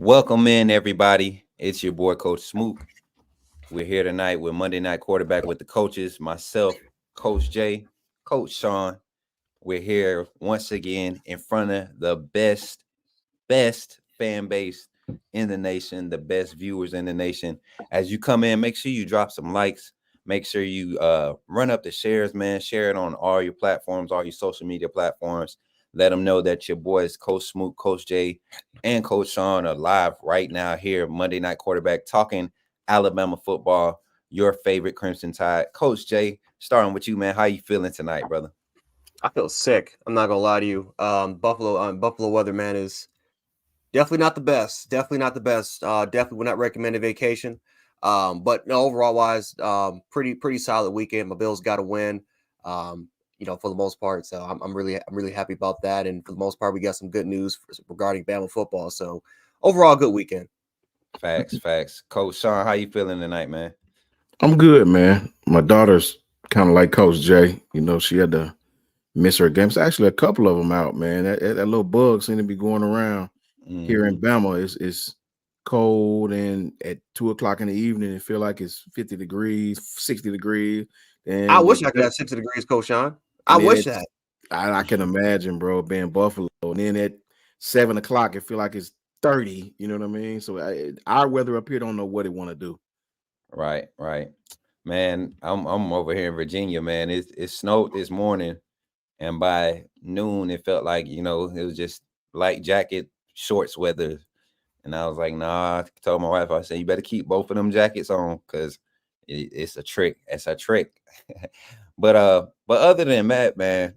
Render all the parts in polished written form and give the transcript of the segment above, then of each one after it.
Welcome in, everybody. It's your boy, Coach Smook. We're here tonight with Monday Night Quarterback with the coaches, myself, Coach J, Coach Shawn. We're here once again in front of the best fan base in the nation, the best viewers in the nation. As you come in, make sure you drop some likes. Make sure you run up the shares, man. Share it on all your platforms, all your social media platforms. Let them know that your boys, Coach Smook, Coach J, and Coach Shawn are live right now here, Monday Night Quarterback, talking Alabama football, your favorite Crimson Tide. Coach J, starting with you, man. How you feeling tonight, brother? I feel sick. I'm not gonna lie to you. Buffalo weather, man, is definitely not the best. Definitely not the best. Definitely would not recommend a vacation. But no, overall wise, pretty solid weekend. My Bills got a win. For the most part. So I'm really happy about that. And for the most part, we got some good news regarding Bama football. So overall, good weekend. Facts. Coach Shawn, how you feeling tonight, man? I'm good, man. My daughter's kind of like Coach J. She had to miss her games. Actually, a couple of them out, man. That little bug seemed to be going around here in Bama. It's cold, and at 2 o'clock in the evening, it feel like it's 50 degrees, 60 degrees. I And wish I could have 60 degrees, Coach Shawn. I then wish it's that. I can imagine, bro, being Buffalo. And then at 7 o'clock, it feel like it's 30. You know what I mean? So our weather up here don't know what it want to do. Right. Man, I'm over here in Virginia, man. It snowed this morning, and by noon it felt like, it was just light jacket, shorts weather. And I was like, nah, I told my wife, I said, you better keep both of them jackets on because it's a trick. It's a trick. But other than that, man,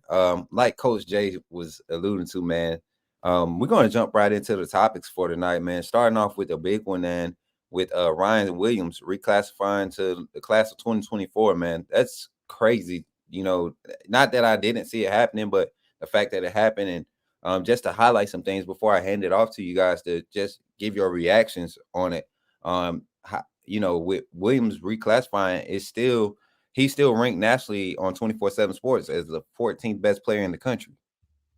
like Coach J was alluding to, man, we're gonna jump right into the topics for tonight, man. Starting off with a big one, and with Ryan Williams reclassifying to the class of 2024, man. That's crazy. Not that I didn't see it happening, but the fact that it happened. And just to highlight some things before I hand it off to you guys to just give your reactions on it. With Williams reclassifying, he's still ranked nationally on 24/7 Sports as the 14th best player in the country.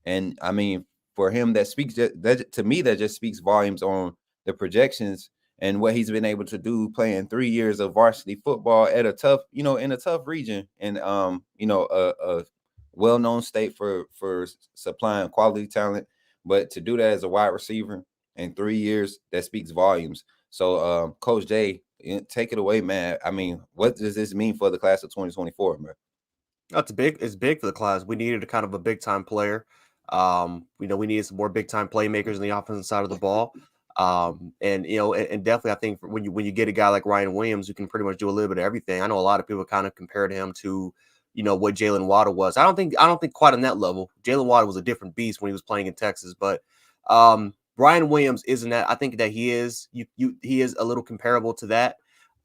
And I mean, for him, that speaks that to me, that just speaks volumes on the projections and what he's been able to do playing 3 years of varsity football at a tough, in a tough region, and a well-known state for supplying quality talent. But to do that as a wide receiver in 3 years, that speaks volumes. So, Coach J, take it away, man. I mean, what does this mean for the class of 2024, man? That's big. It's big for the class. We needed a kind of a big time player. We needed some more big time playmakers on the offensive side of the ball. And definitely, I think when you get a guy like Ryan Williams who can pretty much do a little bit of everything. I know a lot of people kind of compared him to, what Jalen Waddle was. I don't think quite on that level. Jalen Waddle was a different beast when he was playing in Texas, but Ryan Williams isn't that. I think that he is. He is a little comparable to that.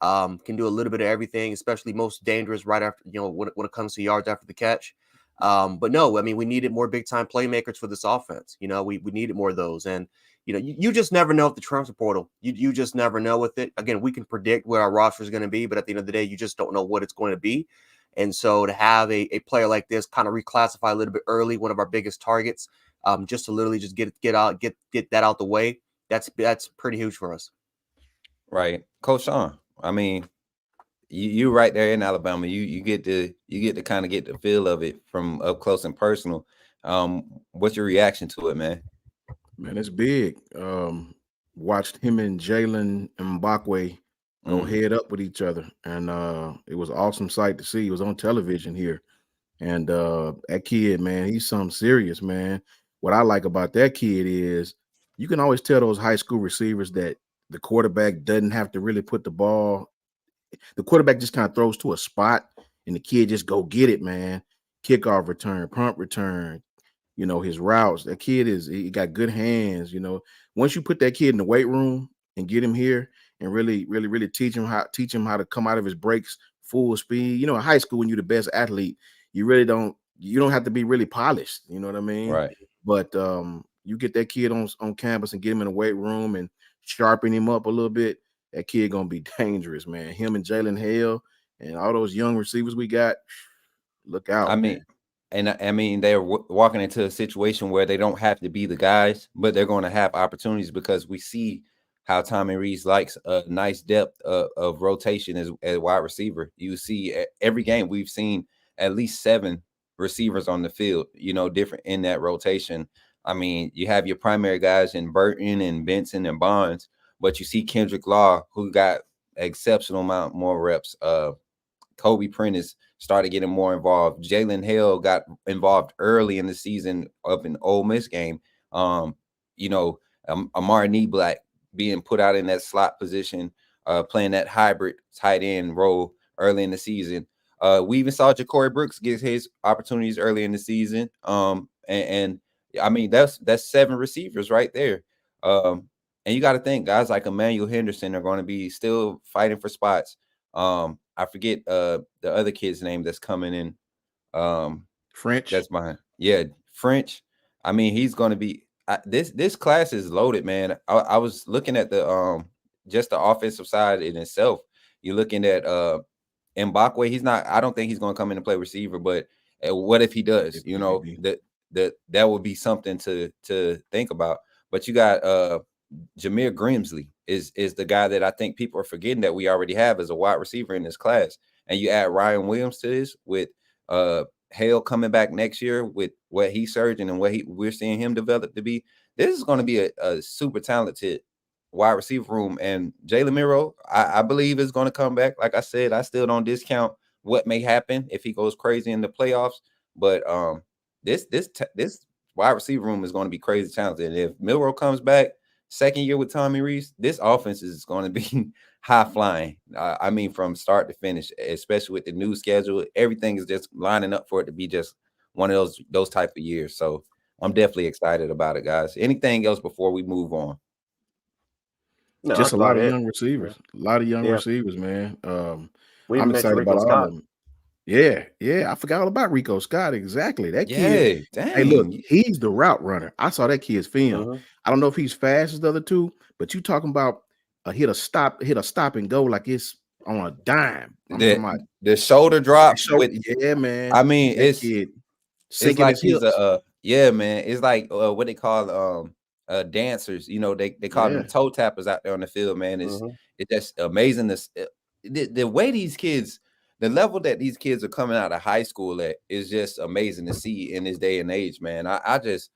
Can do a little bit of everything, especially most dangerous right after, when it comes to yards after the catch. But no, I mean, we needed more big time playmakers for this offense. We needed more of those. And, you just never know with the transfer portal. You just never know with it. Again, we can predict what our roster is going to be, but at the end of the day, you just don't know what it's going to be. And so to have a player like this kind of reclassify a little bit early, one of our biggest targets, just to literally just get that out the way, that's pretty huge for us. Right, Coach Shawn. I mean, you right there in Alabama. You get to kind of get the feel of it from up close and personal. What's your reaction to it, man? Man, it's big. Watched him and Jalen Mbakwe go head up with each other, and it was an awesome sight to see. It was on television here, and that kid, man, he's something serious, man. What I like about that kid is you can always tell those high school receivers that the quarterback doesn't have to really put the ball. The quarterback just kind of throws to a spot, and the kid just go get it, man. Kickoff return, punt return, his routes. That kid he got good hands. Once you put that kid in the weight room and get him here and really teach him how to come out of his breaks full speed. In high school, when you're the best athlete, you don't have to be really polished. You know what I mean? Right. But you get that kid on campus and get him in the weight room and sharpen him up a little bit. That kid gonna be dangerous, man. Him and Jalen Hale and all those young receivers we got. Look I out, mean, man. and I mean, they're walking into a situation where they don't have to be the guys, but they're going to have opportunities because we see how Tommy Rees likes a nice depth of rotation as wide receiver. You see every game we've seen at least 7 receivers on the field, different in that rotation. I mean, you have your primary guys in Burton and Benson and Bonds, but you see Kendrick Law, who got exceptional amount more reps. Kobe Prentice started getting more involved. Jalen Hale got involved early in the season up in Ole Miss game. Um, Amari Nee Black being put out in that slot position, playing that hybrid tight end role early in the season. We even saw Ja'Cory Brooks get his opportunities early in the season. And I mean, that's 7 receivers right there. And you got to think guys like Emmanuel Henderson are going to be still fighting for spots. I forget the other kid's name that's coming in. French. That's behind. Yeah, French. I mean, he's going to be this class is loaded, man. I was looking at the just the offensive side in itself. You're looking at Mbakwe. He's not. I don't think he's going to come in and play receiver. But what if he does? That would be something to think about. But you got Jameer Grimsley is the guy that I think people are forgetting that we already have as a wide receiver in this class. And you add Ryan Williams to this with Hale coming back next year with what he's surging and what we're seeing him develop to be. This is going to be a super talented wide receiver room. And Jalen Miro, I believe, is going to come back. Like I said, I still don't discount what may happen if he goes crazy in the playoffs. But this wide receiver room is going to be crazy talented. And if Milroe comes back, second year with Tommy Rees, this offense is going to be high flying. I mean, from start to finish, especially with the new schedule, everything is just lining up for it to be just one of those type of years. So I'm definitely excited about it, guys. Anything else before we move on? No, Just that's a lot about of it. young receivers. A lot of young Yeah. receivers, man. We I'm mentioned excited Rico about all Scott. of them. Yeah. I forgot all about Rico Scott. Exactly. That kid. Yeah, Hey, look, dang. he's the route runner. I saw that kid's film. Mhm. I don't know if he's fast as the other two, but you talking about hit a stop and go like it's on a dime. I'm talking about The shoulder drop with, yeah, man. I mean, That it's kid it's sinking like his he's hips. yeah, man. It's like what they call dancers. They call them Yeah. toe tappers out there on the field, man. Mhm. It's just amazing the way these kids, the level that these kids are coming out of high school at is just amazing to see in this day and age, man. I just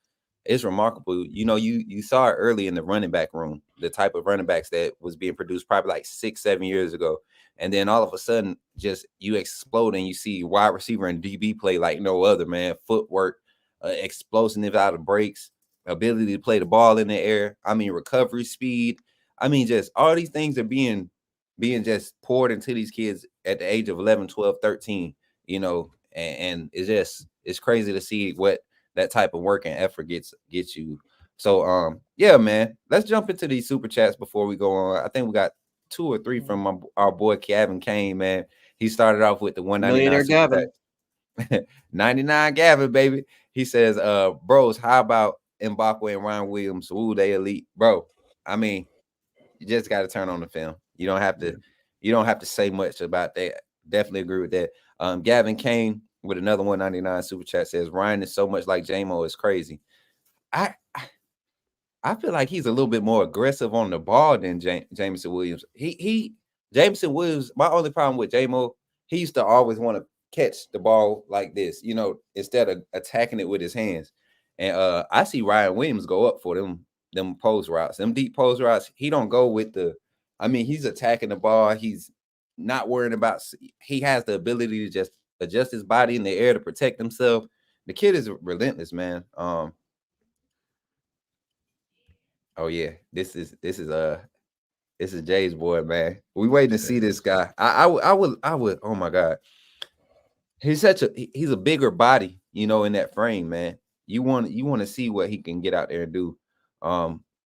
it's remarkable. You saw it early in the running back room, the type of running backs that was being produced probably like 6-7 years ago. And then all of a sudden, just you explode and you see wide receiver and DB play like no other, man. Footwork, explosive out of breaks, ability to play the ball in the air. I mean, recovery speed. I mean, just all these things are being just poured into these kids at the age of 11, 12, 13, and it's crazy to see what that type of work and effort gets you. So yeah, man, let's jump into these super chats before we go on. I think we got 2 or 3 from our boy Gavin Kane, man. He started off with the 199 Millionaire super Gavin. chat. 99 Gavin, baby. He says, bros, how about Mbakwe and Ryan Williams? Ooh, they elite. Bro, I mean, you just got to turn on the film. You don't have to say much about that. Definitely agree with that. Gavin Kane with another 199 super chat says Ryan is so much like J-Mo, it's crazy. I feel like he's a little bit more aggressive on the ball than Jameson Williams. Jameson Williams, my only problem with J-Mo, he used to always want to catch the ball like this, instead of attacking it with his hands. And I see Ryan Williams go up for them post routes, them deep post routes. He don't go with he's attacking the ball. He's not worrying about, he has the ability to just adjust his body in the air to protect himself. The kid is relentless, man. Oh yeah, this is Jay's boy, man. We waiting to see this guy. I would. Oh my God, he's a bigger body, in that frame, man. You want to see what he can get out there and do.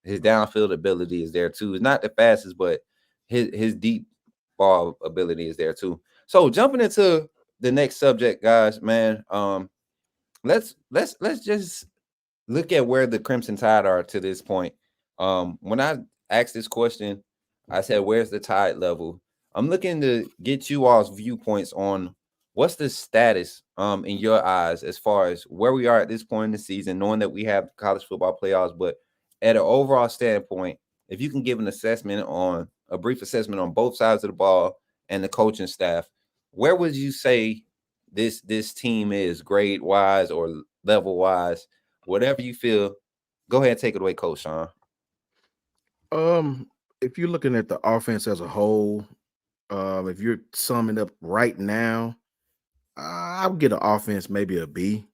His downfield ability is there too. It's not the fastest, but his deep ball ability is there too. So jumping into the next subject, guys, man. Let's just look at where the Crimson Tide are to this point. When I asked this question, I said, "Where's the tide level?" I'm looking to get you all's viewpoints on what's the status, in your eyes, as far as where we are at this point in the season, knowing that we have college football playoffs, but at an overall standpoint, if you can give a brief assessment on both sides of the ball and the coaching staff, where would you say this team is grade wise or level wise, whatever you feel? Go ahead and take it away, Coach Shawn. If you're looking at the offense as a whole, if you're summing up right now, I would get an offense maybe a B.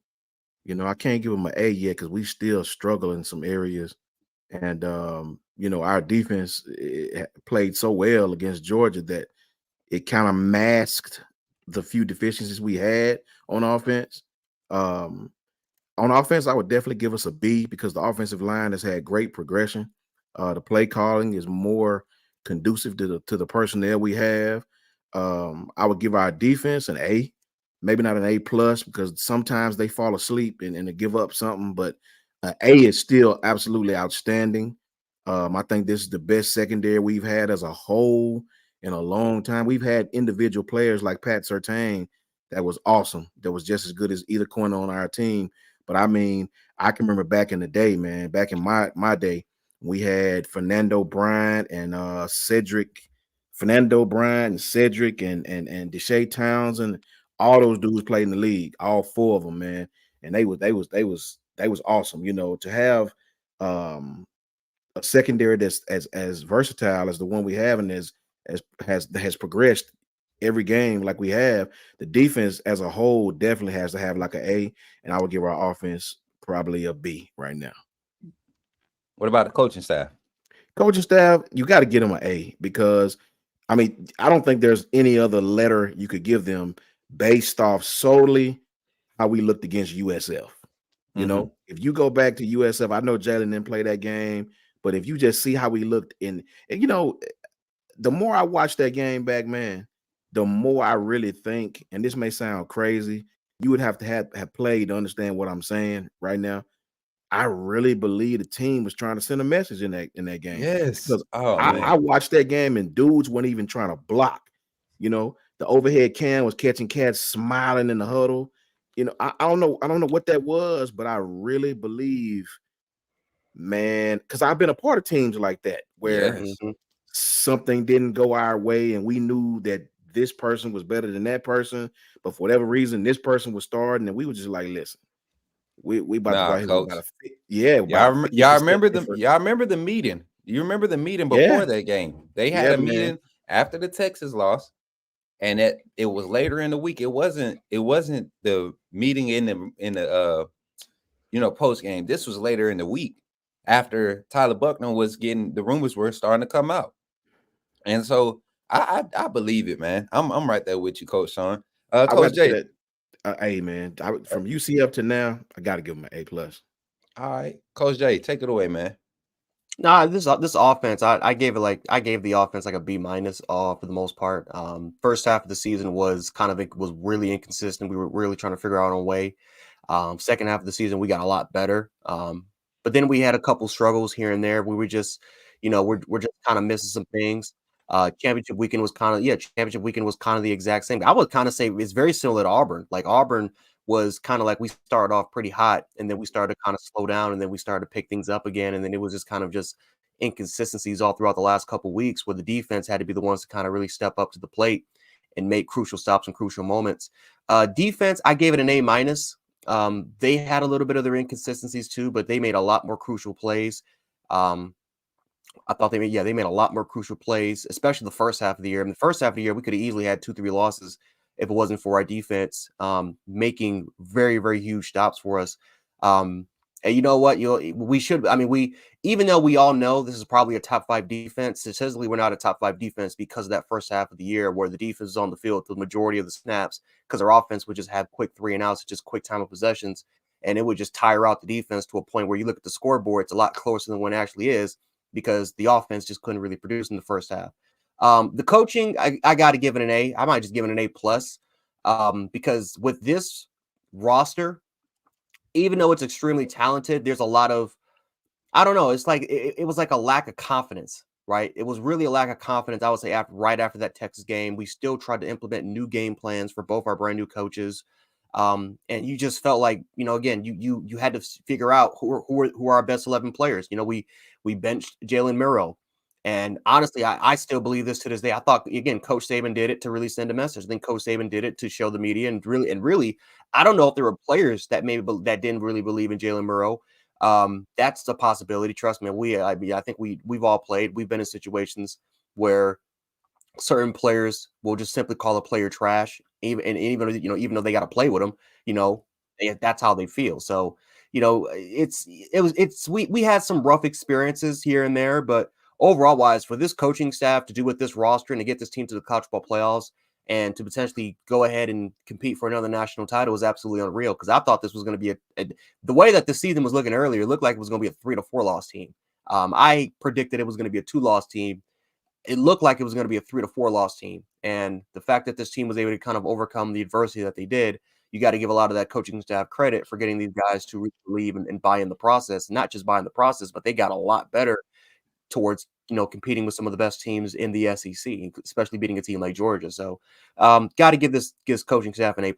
I can't give them an A yet because we still struggle in some areas. And our defense played so well against Georgia that it kind of masked the few deficiencies we had on offense. On offense, I would definitely give us a B because the offensive line has had great progression. The play calling is more conducive to the personnel we have. I would give our defense an A, maybe not an A plus because sometimes they fall asleep and they give up something, but A is still absolutely outstanding. I think this is the best secondary we've had as a whole in a long time. We've had individual players like Pat Surtain that was awesome, that was just as good as either corner on our team. But I mean, I can remember back in the day, man, back in my day, we had Fernando Bryant and Cedric and Deshae Townsend. All those dudes played in the league, all four of them, man. And they was awesome, to have a secondary that's as versatile as the one we have and has progressed every game like we have. The defense as a whole definitely has to have like an A, and I would give our offense probably a B right now. What about the coaching staff? Coaching staff, you got to get them an A because, I mean, I don't think there's any other letter you could give them based off solely how we looked against USF. If you go back to USF, I know Jalen didn't play that game, but if you just see how we looked and the more I watch that game back, man, the more I really think, and this may sound crazy, you would have to have played to understand what I'm saying right now. I really believe the team was trying to send a message in that game. Yes. Because Oh, man. I watched that game and dudes weren't even trying to block. The overhead cam was catching cats smiling in the huddle. I don't know what that was, but I really believe, man, because I've been a part of teams like that where something didn't go our way and we knew that this person was better than that person, but for whatever reason, this person was starting, and we were just like, listen, we about to go out here. Coach. Y'all remember the meeting? You remember the meeting before that game? They had a meeting after the Texas loss, and it was later in the week. It wasn't the meeting in the post game. This was later in the week after Tyler Buckner was getting, the rumors were starting to come out, and so I believe it, man. I'm right there with you, Coach Shawn. Coach Jay. Hey, man, from UCF to now, I got to give him an A plus. All right, Coach Jay, take it away, man. Nah, this offense, I gave the offense like a B minus for the most part. First half of the season was really inconsistent. We were really trying to figure out our way. Second half of the season, we got a lot better. But then we had a couple struggles here and there. We were just, we're just kind of missing some things. Championship weekend was kind of the exact same. I would kind of say it's very similar to Auburn. Like Auburn was kind of like we started off pretty hot and then we started to kind of slow down and then we started to pick things up again. And then it was just kind of just inconsistencies all throughout the last couple of weeks where the defense had to be the ones to kind of really step up to the plate and make crucial stops and crucial moments. Defense, I gave it an A minus. They had a little bit of their inconsistencies too, but they made a lot more crucial plays. I thought they made a lot more crucial plays, especially the first half of the year. In the first half of the year, we could have easily had 2-3 losses if it wasn't for our defense making very, very huge stops for us. And you know what? We should. I mean, even though we all know this is probably a top 5 defense, statistically we're not a top 5 defense because of that first half of the year where the defense is on the field the majority of the snaps because our offense would just have quick 3 and outs, just quick time of possessions, and it would just tire out the defense to a point where you look at the scoreboard, it's a lot closer than what it actually is because the offense just couldn't really produce in the first half. The coaching, I got to give it an A. I might just give it an A plus because with this roster, even though it's extremely talented, there's a lot of, I don't know, it's like it was like a lack of confidence, right? It was really a lack of confidence, I would say, right after that Texas game. We still tried to implement new game plans for both our brand new coaches. And you just felt like, again, you had to figure out who are our best 11 players. We benched Jalen Miro. And honestly, I still believe this to this day. I thought, again, Coach Saban did it to really send a message. I think Coach Saban did it to show the media and really, I don't know if there were players that that didn't really believe in Jalen Miro. That's a possibility. Trust me. I think we've all played. We've been in situations where certain players will just simply call a player trash, even though they got to play with them, that's how they feel. So, we had some rough experiences here and there, but overall wise, for this coaching staff to do with this roster and to get this team to the college football playoffs and to potentially go ahead and compete for another national title was absolutely unreal. Because I thought this was going to be the way that the season was looking earlier, it looked like it was going to be a 3 to 4 loss team. I predicted it was going to be a 2-loss team. It looked like it was going to be a 3 to 4 loss team. And the fact that this team was able to kind of overcome the adversity that they did, you got to give a lot of that coaching staff credit for getting these guys to really believe and buy in the process. Not just buy in the process, but they got a lot better towards, competing with some of the best teams in the SEC, especially beating a team like Georgia. So got to give this coaching staff an A+.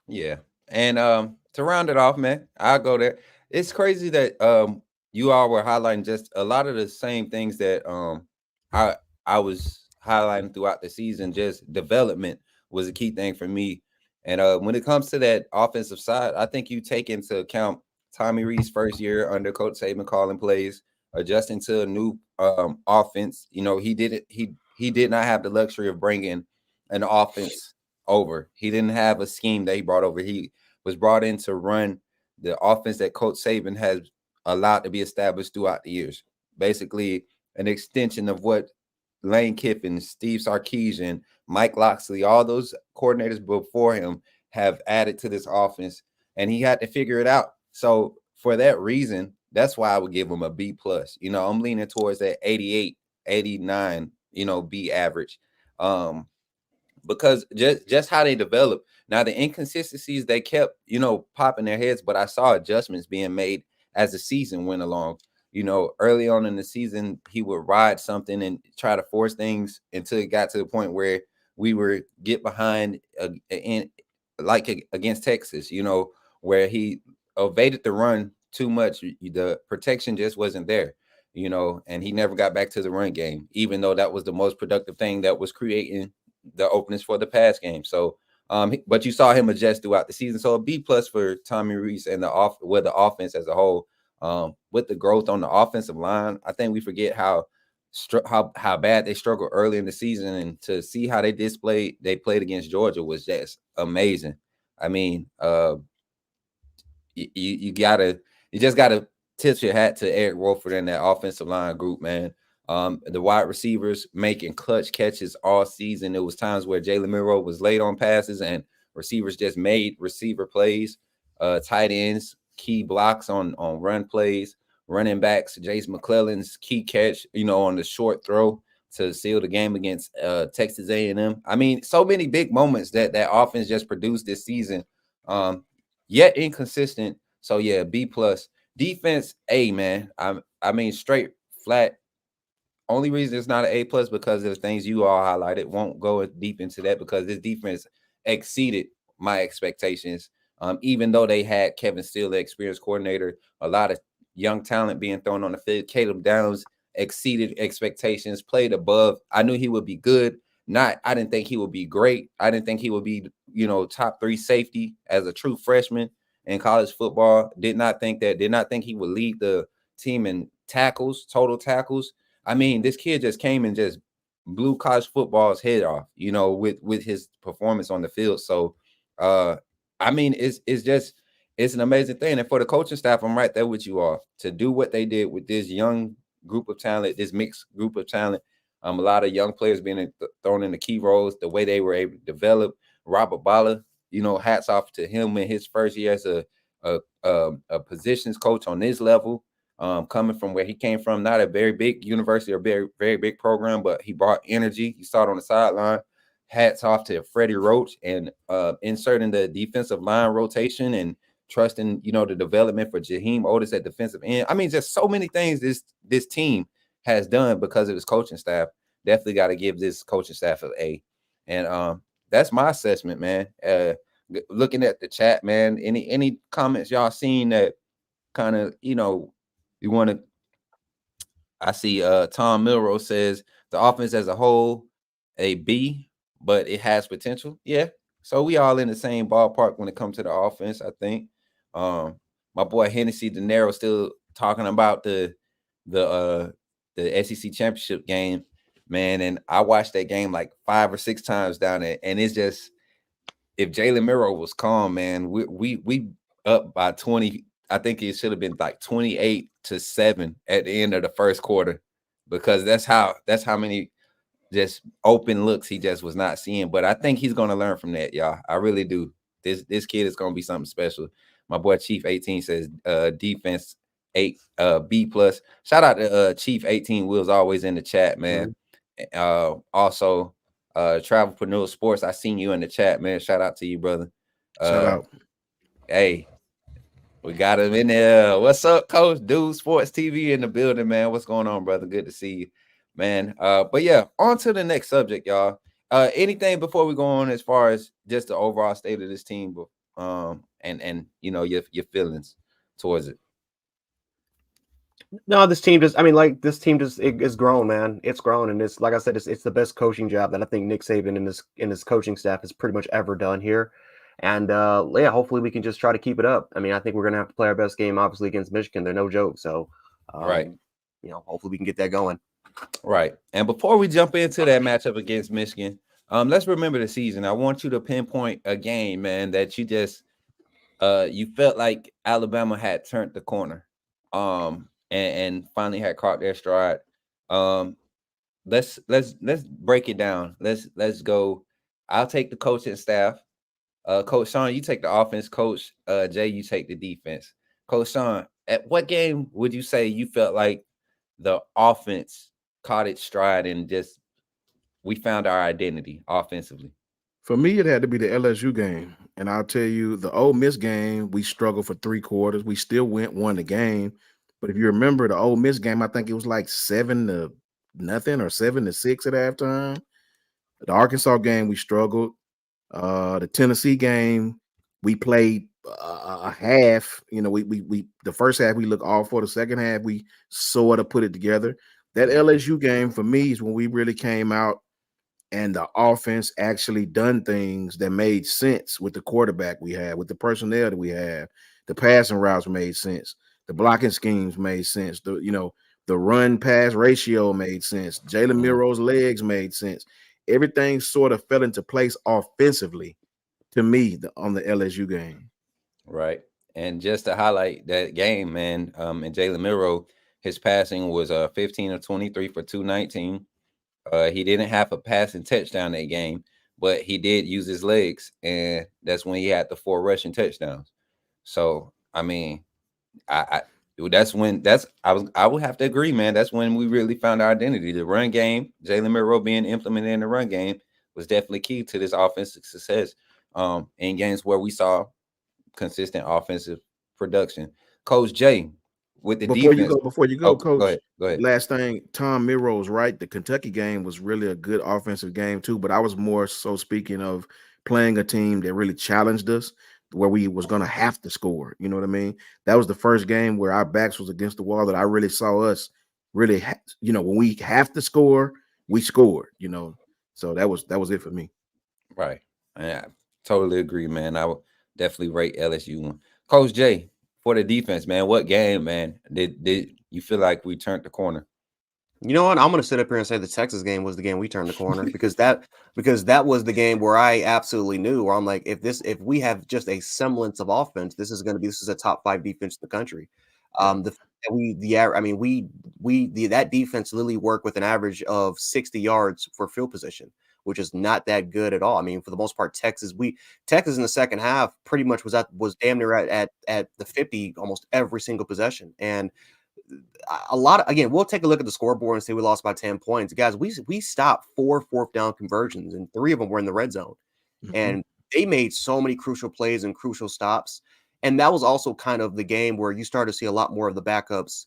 Yeah. And to round it off, man, I'll go there. It's crazy that you all were highlighting just a lot of the same things that I was highlighting throughout the season. Just development was a key thing for me. And when it comes to that offensive side, I think you take into account Tommy Reed's first year under Coach Saban calling plays, adjusting to a new offense. He did not have the luxury of bringing an offense over. He didn't have a scheme that he brought over. He was brought in to run the offense that Coach Saban has allowed to be established throughout the years. Basically, an extension of what Lane Kiffin, Steve Sarkisian, Mike Locksley, all those coordinators before him have added to this offense, and he had to figure it out. So for that reason, that's why I would give him a B+. I'm leaning towards that 88, 89, B average. Because just how they develop. Now, the inconsistencies, they kept, popping their heads, but I saw adjustments being made as the season went along. Early on in the season, he would ride something and try to force things until it got to the point where we were get behind against Texas, where he evaded the run too much. The protection just wasn't there, and he never got back to the run game, even though that was the most productive thing that was creating the openings for the pass game. So, but you saw him adjust throughout the season. So a B+ for Tommy Rees and the offense as a whole. With the growth on the offensive line, I think we forget how bad they struggled early in the season, and to see how they played against Georgia was just amazing. I mean, you just gotta tip your hat to Eric Wolford and that offensive line group, man. The wide receivers making clutch catches all season. There was times where Jalen Miro was late on passes and receivers just made receiver plays. Tight ends, key blocks on run plays. Running backs, Jace McClellan's key catch, on the short throw to seal the game against Texas A&M. I mean, so many big moments that offense just produced this season. Yet inconsistent. So yeah, B+. Defense, A, man. I mean, straight flat. Only reason it's not an A+ because of the things you all highlighted. Won't go deep into that because this defense exceeded my expectations. Even though they had Kevin Steele, the experienced coordinator, a lot of young talent being thrown on the field. Caleb Downs exceeded expectations, played above. I knew he would be good. I didn't think he would be great. I didn't think he would be, top 3 safety as a true freshman in college football. Did not think he would lead the team in total tackles. I mean, this kid just came and just blew college football's head off, with his performance on the field. So, I mean, it's an amazing thing. And for the coaching staff, I'm right there with you all to do what they did with this young group of talent, this mixed group of talent. A lot of young players being thrown in the key roles, the way they were able to develop. Robert Balla, hats off to him in his first year as a positions coach on this level. Coming from where he came from, not a very big university or very, very big program, but he brought energy. You saw it on the sideline. Hats off to Freddie Roach and inserting the defensive line rotation and trusting, the development for Jaheim Otis at defensive end. I mean, just so many things this team has done because of his coaching staff. Definitely got to give this coaching staff an A. And that's my assessment, man. looking at the chat, man. Any comments y'all seen that kind of, you want to? I see Tom Milrose says the offense as a whole a B, but it has potential. Yeah. So we all in the same ballpark when it comes to the offense, I think. My boy Hennessy De Niro still talking about the SEC championship game, man. And I watched that game like 5 or 6 times down there, and it's just, if Jalen Miro was calm, man, we up by 20. I think it should have been like 28-7 at the end of the first quarter, because that's how many just open looks he just was not seeing. But I think he's gonna learn from that, y'all. I really do. This kid is gonna be something special. My boy Chief 18 says defense 8 B plus. Shout out to Chief 18 Wheels, always in the chat, man. Also Travelpreneur Sports, I seen you in the chat, man. Shout out to you, brother. Shout out. Hey, we got him in there. What's up, Coach? Dude Sports TV in the building, man. What's going on, brother? Good to see you, man. But yeah, on to the next subject, y'all. Anything before we go on as far as just the overall state of this team, and your feelings towards it? No, this team just, it's grown, man. It's grown, and it's, like I said, it's the best coaching job that I think Nick Saban and his coaching staff has pretty much ever done here. And yeah, hopefully we can just try to keep it up. I mean, I think we're gonna have to play our best game, obviously, against Michigan. They're no joke. So right. Hopefully we can get that going. Right. And before we jump into that matchup against Michigan, let's remember the season. I want you to pinpoint a game, man, that you just you felt like Alabama had turned the corner. And finally had caught their stride. Let's break it down. Let's go. I'll take the coaching staff. Coach Shawn, you take the offense. Coach Jay, you take the defense. Coach Shawn, at what game would you say you felt like the offense caught its stride and just we found our identity offensively? For me, it had to be the LSU game. And I'll tell you, the Ole Miss game, we struggled for 3 quarters. We still won the game. But if you remember the Ole Miss game, I think it was like 7-0 or 7-6 at halftime. The Arkansas game, we struggled. The Tennessee game, we played a half. We the first half we looked awful. The second half we sort of put it together. That LSU game for me is when we really came out and the offense actually done things that made sense with the quarterback we had, with the personnel that we have. The passing routes made sense. The blocking schemes made sense. The run pass ratio made sense. Jalen Miro's legs made sense. Everything sort of fell into place offensively to me on the LSU game. Right. And just to highlight that game, man, and Jalen Miro, his passing was 15 of 23 for 219. He didn't have a passing touchdown that game, but he did use his legs, and that's when he had the 4 rushing touchdowns. So, I mean, I would have to agree, man. That's when we really found our identity. The run game, Jalen Miro being implemented in the run game was definitely key to this offensive success. In games where we saw consistent offensive production. Coach Jay, with the defense. Before you go, Coach. Go ahead. Last thing, Tom Miro's right. The Kentucky game was really a good offensive game too, but I was more so speaking of playing a team that really challenged us, where we was going to have to score. You know what I mean? That was the first game where our backs was against the wall that I really saw us really, when we have to score, we scored, So that was it for me. Right. Yeah, totally agree, man. I would definitely rate LSU. Coach Jay, for the defense, man, what game, man, did you feel like we turned the corner? You know what? I'm going to sit up here and say the Texas game was the game we turned the corner because that was the game where I absolutely knew where I'm like, if we have just a semblance of offense, this is a top 5 defense in the country. That defense literally worked with an average of 60 yards for field position, which is not that good at all. I mean, for the most part, Texas in the second half pretty much was damn near at the 50 almost every single possession. And again, we'll take a look at the scoreboard and say we lost by 10 points. Guys, we stopped 4 fourth down conversions, and 3 of them were in the red zone. Mm-hmm. And they made so many crucial plays and crucial stops. And that was also kind of the game where you start to see a lot more of the backups.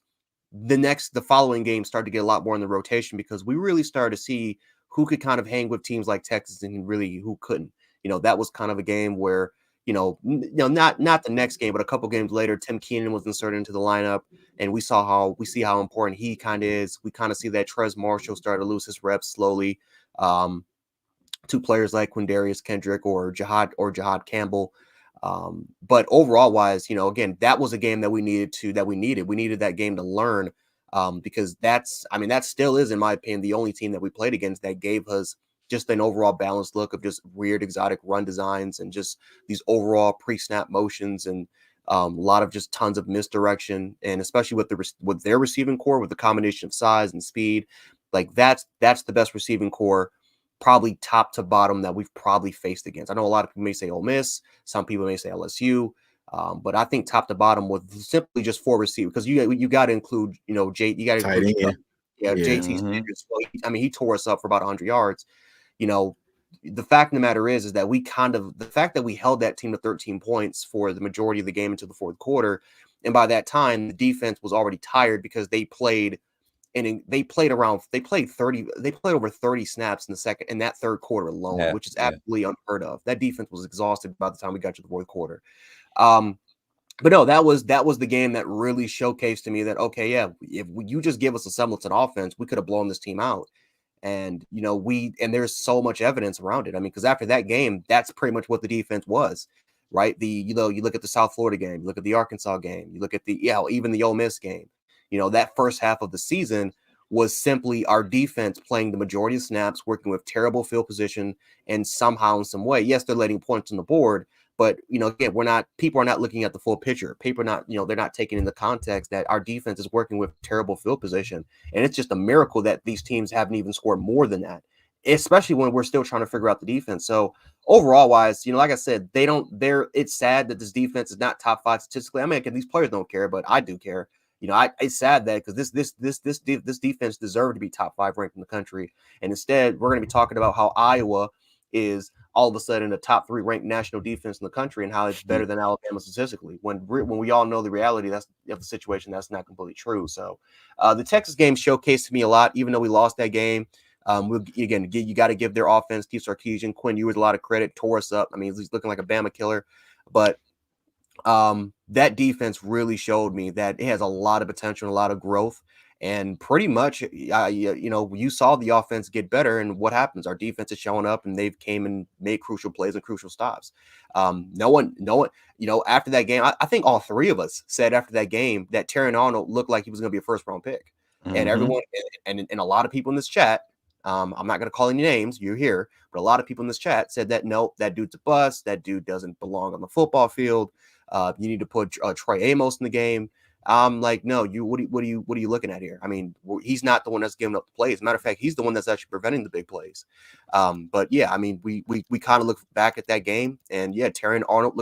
The following game started to get a lot more in the rotation because we really started to see who could kind of hang with teams like Texas and really who couldn't. That was kind of a game where not the next game, but a couple games later, Tim Keenan was inserted into the lineup, and we see how important he kind of is. We kind of see that Trez Marshall started to lose his reps slowly. To players like Quindarius Kendrick or Jahad Campbell. But overall wise, again, that was a game that we needed that game to learn, because that still is, in my opinion, the only team that we played against that gave us just an overall balanced look of just weird exotic run designs and just these overall pre-snap motions and a lot of just tons of misdirection, and especially with their receiving core, with the combination of size and speed, like that's the best receiving core probably top to bottom that we've probably faced against. I know a lot of people may say Ole Miss, some people may say LSU, but I think top to bottom with simply just 4 receivers, because you got to include, you got to Tight include end. yeah, JT Mhm. Sanders. Well, he tore us up for about 100 yards. The fact of the matter is that the fact that we held that team to 13 points for the majority of the game into the fourth quarter, and by that time the defense was already tired because they played over 30 snaps in that third quarter alone, Yeah, which is yeah. absolutely unheard of. That defense was exhausted by the time we got to the fourth quarter. But no, that was the game that really showcased to me that, okay, yeah, if you just give us a semblance of offense, we could have blown this team out. And there's so much evidence around it. I mean, because after that game, that's pretty much what the defense was, right? You look at the South Florida game, you look at the Arkansas game, you look at even the Ole Miss game. That first half of the season was simply our defense playing the majority of snaps, working with terrible field position, and somehow in some way, yes, they're letting points on the board, but again, people are not looking at the full picture. People are not, they're not taking in the context that our defense is working with terrible field position. And it's just a miracle that these teams haven't even scored more than that, especially when we're still trying to figure out the defense. So overall wise, like I said, it's sad that this defense is not top 5 statistically. I mean, these players don't care, but I do care. It's sad that, because this defense deserved to be top 5 ranked in the country, and instead we're going to be talking about how Iowa is all of a sudden a top 3 ranked national defense in the country and how it's better than Alabama statistically. When we all know the reality of the situation, that's not completely true. So the Texas game showcased to me a lot, even though we lost that game. You got to give their offense, Steve Sarkisian, Quinn Ewers, a lot of credit. Tore us up. I mean, he's looking like a Bama killer, but that defense really showed me that it has a lot of potential and a lot of growth. And pretty much, you saw the offense get better, and what happens? Our defense is showing up, and they've came and made crucial plays and crucial stops. No one, after that game, I think all 3 of us said after that game that Terran Arnold looked like he was going to be a first-round pick. And everyone, and a lot of people in this chat, I'm not going to call any names, you're here, but a lot of people in this chat said that, nope, that dude's a bust. That dude doesn't belong on the football field. You need to put Troy Amos in the game. I'm like, no, what are you looking at here? I mean, he's not the one that's giving up the plays. Matter of fact, he's the one that's actually preventing the big plays. But yeah, I mean, we kind of look back at that game, and yeah, Terrion Arnold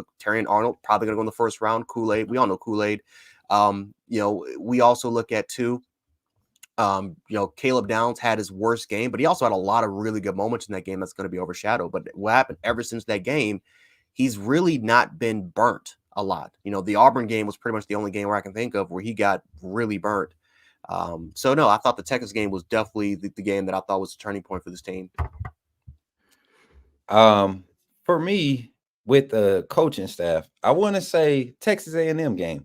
probably gonna go in the first round. Kool-Aid, we all know Kool-Aid. We also look at too. Caleb Downs had his worst game, but he also had a lot of really good moments in that game that's going to be overshadowed. But what happened ever since that game, he's really not been burnt a lot. The Auburn game was pretty much the only game where I can think of where he got really burnt. So no, I thought the Texas game was definitely the game that I thought was a turning point for this team. For me, with the coaching staff, I want to say Texas A&M game.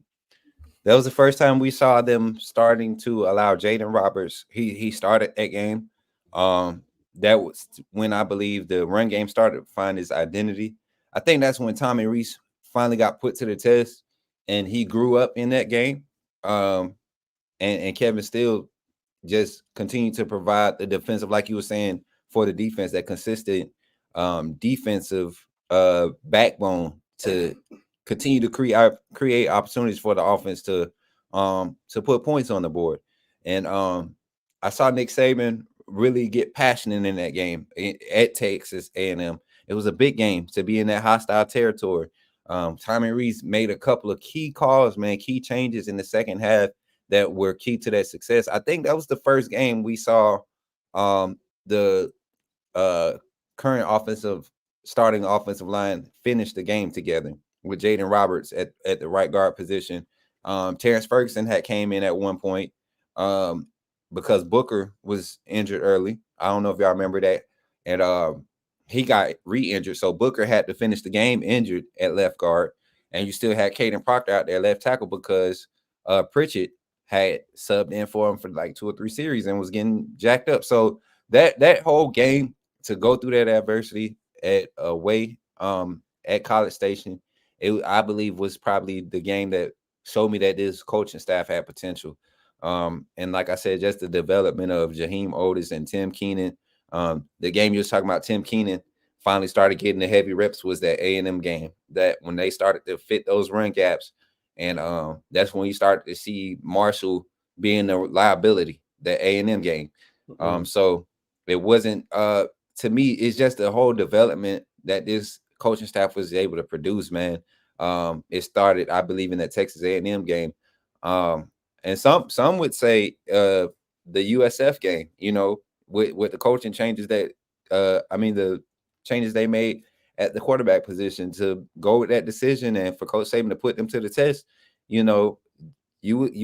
That was the first time we saw them starting to allow Jaden Roberts. He started that game. That was when I believe the run game started to find his identity. I think that's when Tommy Rees finally got put to the test, and he grew up in that game. And Kevin Steele just continued to provide the defensive, like you were saying, for the defense, that consistent defensive backbone to continue to create opportunities for the offense to put points on the board. And I saw Nick Saban really get passionate in that game at Texas A&M. It was a big game to be in that hostile territory. Tommy Rees made a couple of key calls, key changes in the second half that were key to that success. I think that was the first game we saw the current starting offensive line finish the game together with Jaden Roberts at the right guard position. Terrence Ferguson had came in at one point because Booker was injured early. I don't know if y'all remember that. And he got re-injured, so Booker had to finish the game injured at left guard, and you still had Caden Proctor out there left tackle because Pritchett had subbed in for him for like 2 or 3 series and was getting jacked up. So that whole game, to go through that adversity at away at College Station, I believe was probably the game that showed me that this coaching staff had potential. And like I said, just the development of Jaheim Otis and Tim Keenan. The game you was talking about, Tim Keenan finally started getting the heavy reps, was that A&M game. That when they started to fit those run gaps, and that's when you started to see Marshall being the liability. That A&M game. So it wasn't to me. It's just the whole development that this coaching staff was able to produce. Man, it started, I believe, in that Texas A&M game. And some would say the USF game, with the coaching changes that the changes they made at the quarterback position to go with that decision, and for Coach Saban to put them to the test, you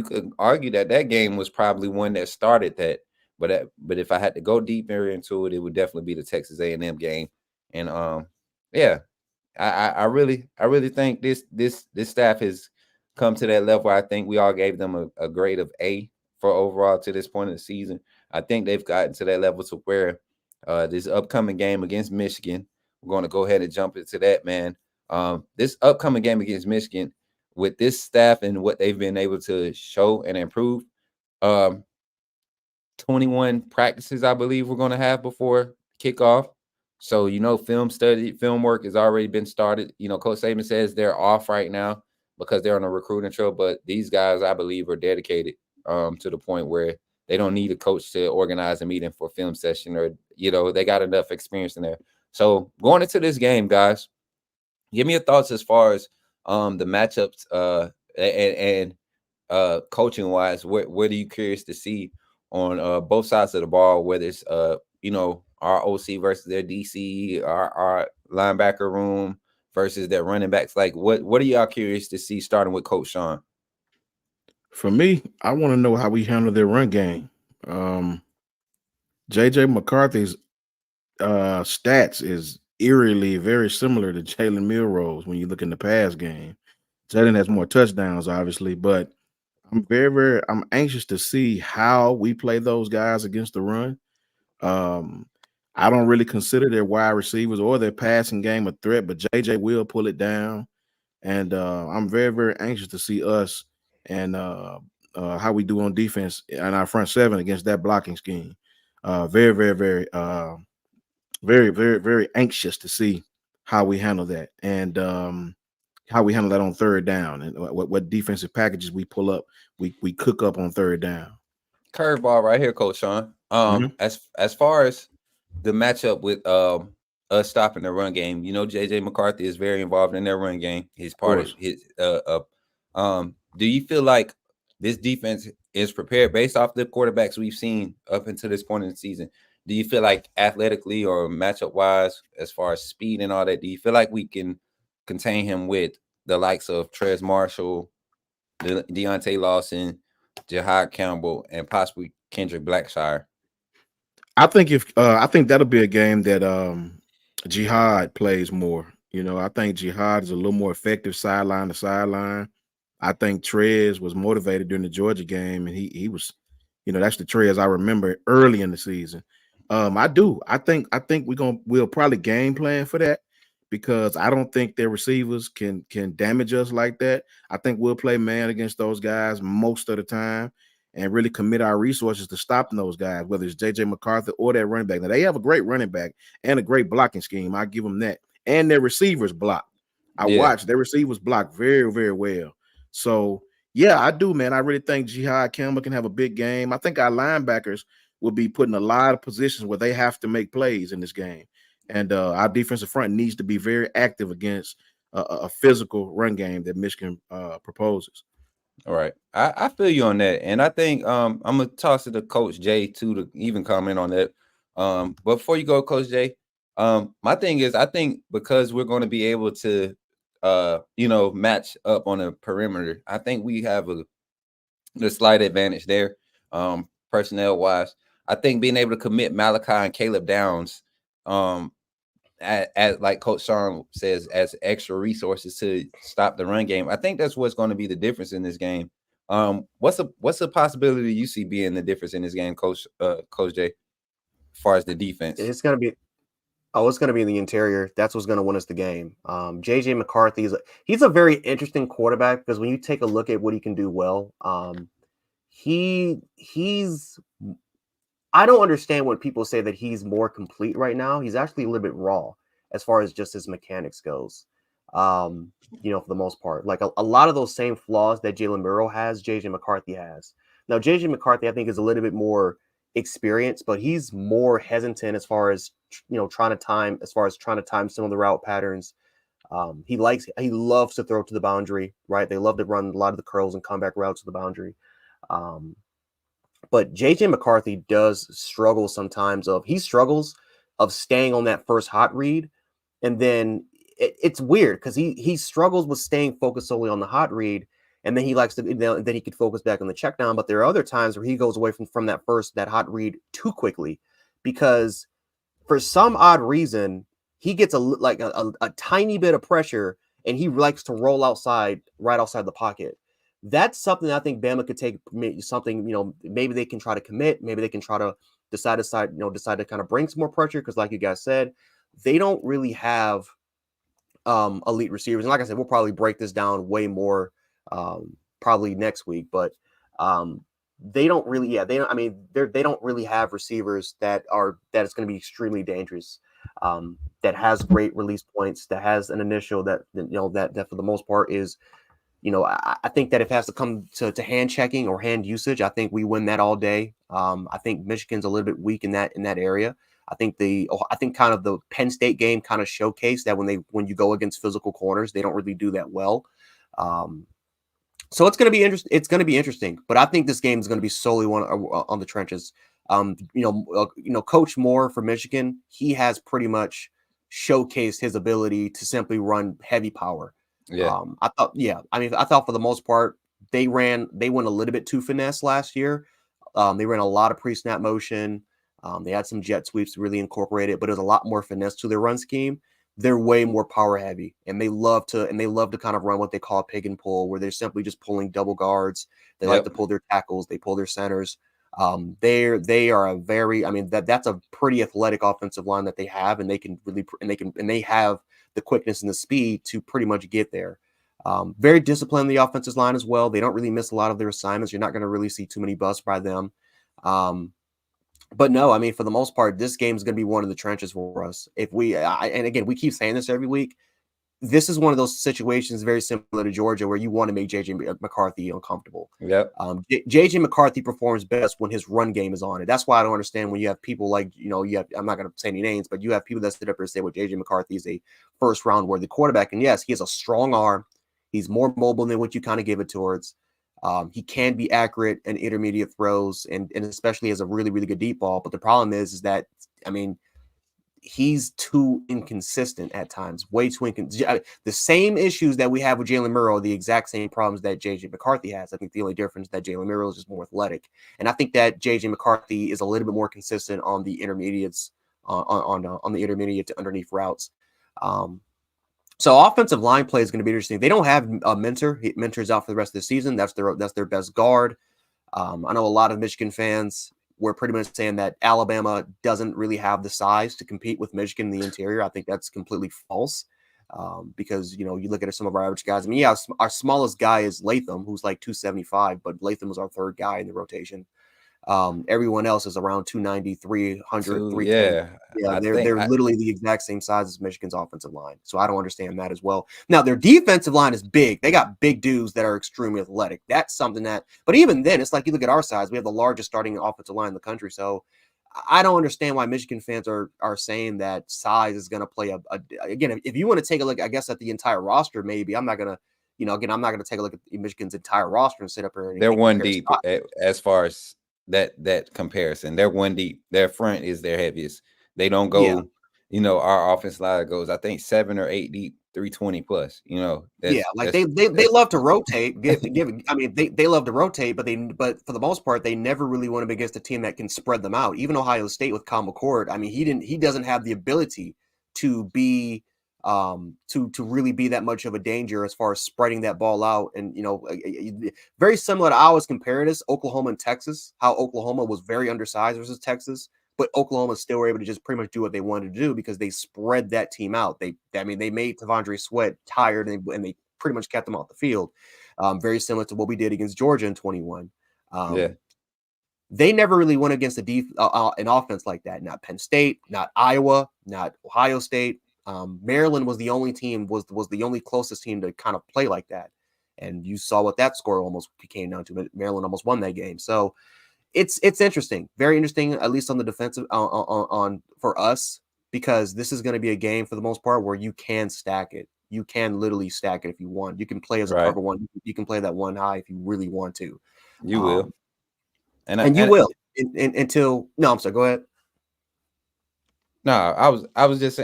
could argue that game was probably one that started that. But if I had to go deeper into it, it would definitely be the Texas A&M game. And yeah, I really think this staff has come to that level. I think we all gave them a grade of A for overall to this point of the season. I think they've gotten to that level to where this upcoming game against Michigan, we're going to go ahead and jump into that, man. This upcoming game against Michigan, with this staff and what they've been able to show and improve, 21 practices, I believe, we're going to have before kickoff. So, film work has already been started. Coach Saban says they're off right now because they're on a recruiting trail, but these guys, I believe, are dedicated to the point where they don't need a coach to organize a meeting for film session, or, they got enough experience in there. So going into this game, guys, give me your thoughts as far as the matchups and coaching wise. What are you curious to see on both sides of the ball, whether it's our OC versus their DC, our linebacker room versus their running backs? Like, what are y'all curious to see, starting with Coach Shawn? For me, I want to know how we handle their run game. JJ McCarthy's stats is eerily very similar to Jalen Milroe's when you look in the pass game. Jalen has more touchdowns, obviously, but I'm anxious to see how we play those guys against the run. I don't really consider their wide receivers or their passing game a threat, but JJ will pull it down. And I'm very, very anxious to see us and how we do on defense and our front seven against that blocking scheme. Very, very, very, very, very, very anxious to see how we handle that, and how we handle that on third down, and what defensive packages we pull up, we cook up on third down. Curveball right here, Coach Shawn. As far as the matchup with us stopping the run game, JJ McCarthy is very involved in their run game. He's part of his do you feel like this defense is prepared based off the quarterbacks we've seen up until this point in the season? Do you feel like athletically or matchup wise, as far as speed and all that, do you feel like we can contain him with the likes of Trez Marshall, Deontay Lawson, Jahad Campbell, and possibly Kendrick Blackshire? I think that'll be a game that Jihad plays more. I think Jihad is a little more effective sideline to sideline. I think Trez was motivated during the Georgia game, and he was, that's the Trez I remember early in the season. I think we'll probably game plan for that, because I don't think their receivers can damage us like that. I think we'll play man against those guys most of the time and really commit our resources to stopping those guys, whether it's JJ McCarthy or that running back. Now, they have a great running back and a great blocking scheme. I give them that. And their receivers block. I watched their receivers block very, very well. So, yeah, I do, man. I really think Jihad Campbell can have a big game. I think our linebackers will be put in a lot of positions where they have to make plays in this game. And our defensive front needs to be very active against a physical run game that Michigan proposes. All right. I feel you on that. And I think I'm going to toss it to Coach Jay, too, to even comment on that. But before you go, Coach Jay, my thing is, I think because we're going to be able to, match up on a perimeter, I think we have a slight advantage there, personnel-wise. I think being able to commit Malachi and Caleb Downs as like Coach Shawn says, as extra resources to stop the run game. I think that's what's going to be the difference in this game. What's a possibility you see being the difference in this game, Coach J, as far as the defense? It's gonna be it's gonna be in the interior. That's what's gonna win us the game. JJ McCarthy he's a very interesting quarterback because when you take a look at what he can do well, he's I don't understand when people say that he's more complete right now. He's actually a little bit raw as far as just his mechanics goes. For the most part, like a lot of those same flaws that Jalen Murrow has, JJ McCarthy has. Now, JJ McCarthy, I think, is a little bit more experienced, but he's more hesitant as far as trying to time some of the route patterns. He loves to throw to the boundary, right? They love to run a lot of the curls and comeback routes to the boundary. But JJ McCarthy does struggle sometimes he struggles of staying on that first hot read. And then it's weird because he struggles with staying focused solely on the hot read. And then he likes to, then he could focus back on the check down. But there are other times where he goes away from that hot read too quickly because for some odd reason, he gets a tiny bit of pressure and he likes to roll right outside the pocket. That's something I think Bama could take something, maybe they can try to commit. Maybe they can try to decide to kind of bring some more pressure. Cause like you guys said, they don't really have elite receivers. And like I said, we'll probably break this down way more probably next week, but they don't really, they don't really have receivers that it's going to be extremely dangerous. That has great release points, that has an initial that for the most part is, I think that if it has to come to hand checking or hand usage, I think we win that all day. I think Michigan's a little bit weak in that area. I think kind of the Penn State game kind of showcased that when you go against physical corners, they don't really do that well. So it's going to be interesting. It's going to be interesting, but I think this game is going to be solely on the trenches. Coach Moore for Michigan, he has pretty much showcased his ability to simply run heavy power. Yeah. I thought for the most part they went a little bit too finesse last year. They ran a lot of pre-snap motion. They had some jet sweeps to really incorporate it, but there's a lot more finesse to their run scheme. They're way more power heavy, and they love to kind of run what they call pick and pull, where they're simply just pulling double guards. They like to pull their tackles, they pull their centers. They are a very, that's a pretty athletic offensive line that they have, and they have the quickness and the speed to pretty much get there. Very disciplined, the offensive line as well. They don't really miss a lot of their assignments. You're not going to really see too many busts by them. But no, for the most part, this game is going to be one of the trenches for us. And again, we keep saying this every week. This is one of those situations very similar to Georgia where you want to make JJ McCarthy uncomfortable. Yep. JJ McCarthy performs best when his run game is on it. That's why I don't understand when you have people like, I'm not going to say any names, but you have people that sit up here and say, well, JJ McCarthy is a first round worthy quarterback. And yes, he has a strong arm. He's more mobile than what you kind of give it towards. He can be accurate in intermediate throws and especially has a really, really good deep ball. But the problem is that, he's too inconsistent at times, way too inconsistent. The same issues that we have with Jalen Murrow are the exact same problems that JJ McCarthy has. I think the only difference is that Jalen Murrow is just more athletic. And I think that JJ McCarthy is a little bit more consistent on the intermediates, on the intermediate to underneath routes. So offensive line play is going to be interesting. They don't have a mentor. Mentor's out for the rest of the season. That's their best guard. I know a lot of Michigan fans were pretty much saying that Alabama doesn't really have the size to compete with Michigan in the interior. I think that's completely false because, you look at some of our average guys. Our smallest guy is Latham, who's like 275, but Latham was our third guy in the rotation. Everyone else is around 290, 300, 310. Yeah, they're literally the exact same size as Michigan's offensive line. So I don't understand that as well. Now, their defensive line is big. They got big dudes that are extremely athletic. That's something but even then, it's like you look at our size. We have the largest starting offensive line in the country. So I don't understand why Michigan fans are saying that size is going to play again, if you want to take a look, I guess, at the entire roster, maybe I'm not going to, I'm not going to take a look at Michigan's entire roster and sit up here. They're one deep as far as that comparison. They're one deep. Their front is their heaviest. They don't go, our offense line goes, I think 7 or 8 deep, 320 plus. They love to rotate. They love to rotate, but for the most part, they never really want to be against a team that can spread them out. Even Ohio State with Kyle McCord, he doesn't have the ability to be to really be that much of a danger as far as spreading that ball out. And very similar to, I always compare this Oklahoma and Texas, how Oklahoma was very undersized versus Texas, but Oklahoma still were able to just pretty much do what they wanted to do because they spread that team out. They made Tavondre Sweat tired, and they pretty much kept them off the field. Very similar to what we did against Georgia in 21. Yeah. They never really went against an offense like that. Not Penn State, not Iowa, not Ohio State. Maryland was the only team, was the only closest team to kind of play like that. And you saw what that score almost came down to. Maryland almost won that game. So it's interesting, very interesting, at least on the defensive on for us, because this is going to be a game for the most part where you can stack it. You can literally stack it if you want. You can play as a cover one. You can play that one high if you really want to. You will. And you will until no, I'm sorry. Go ahead. No, I was just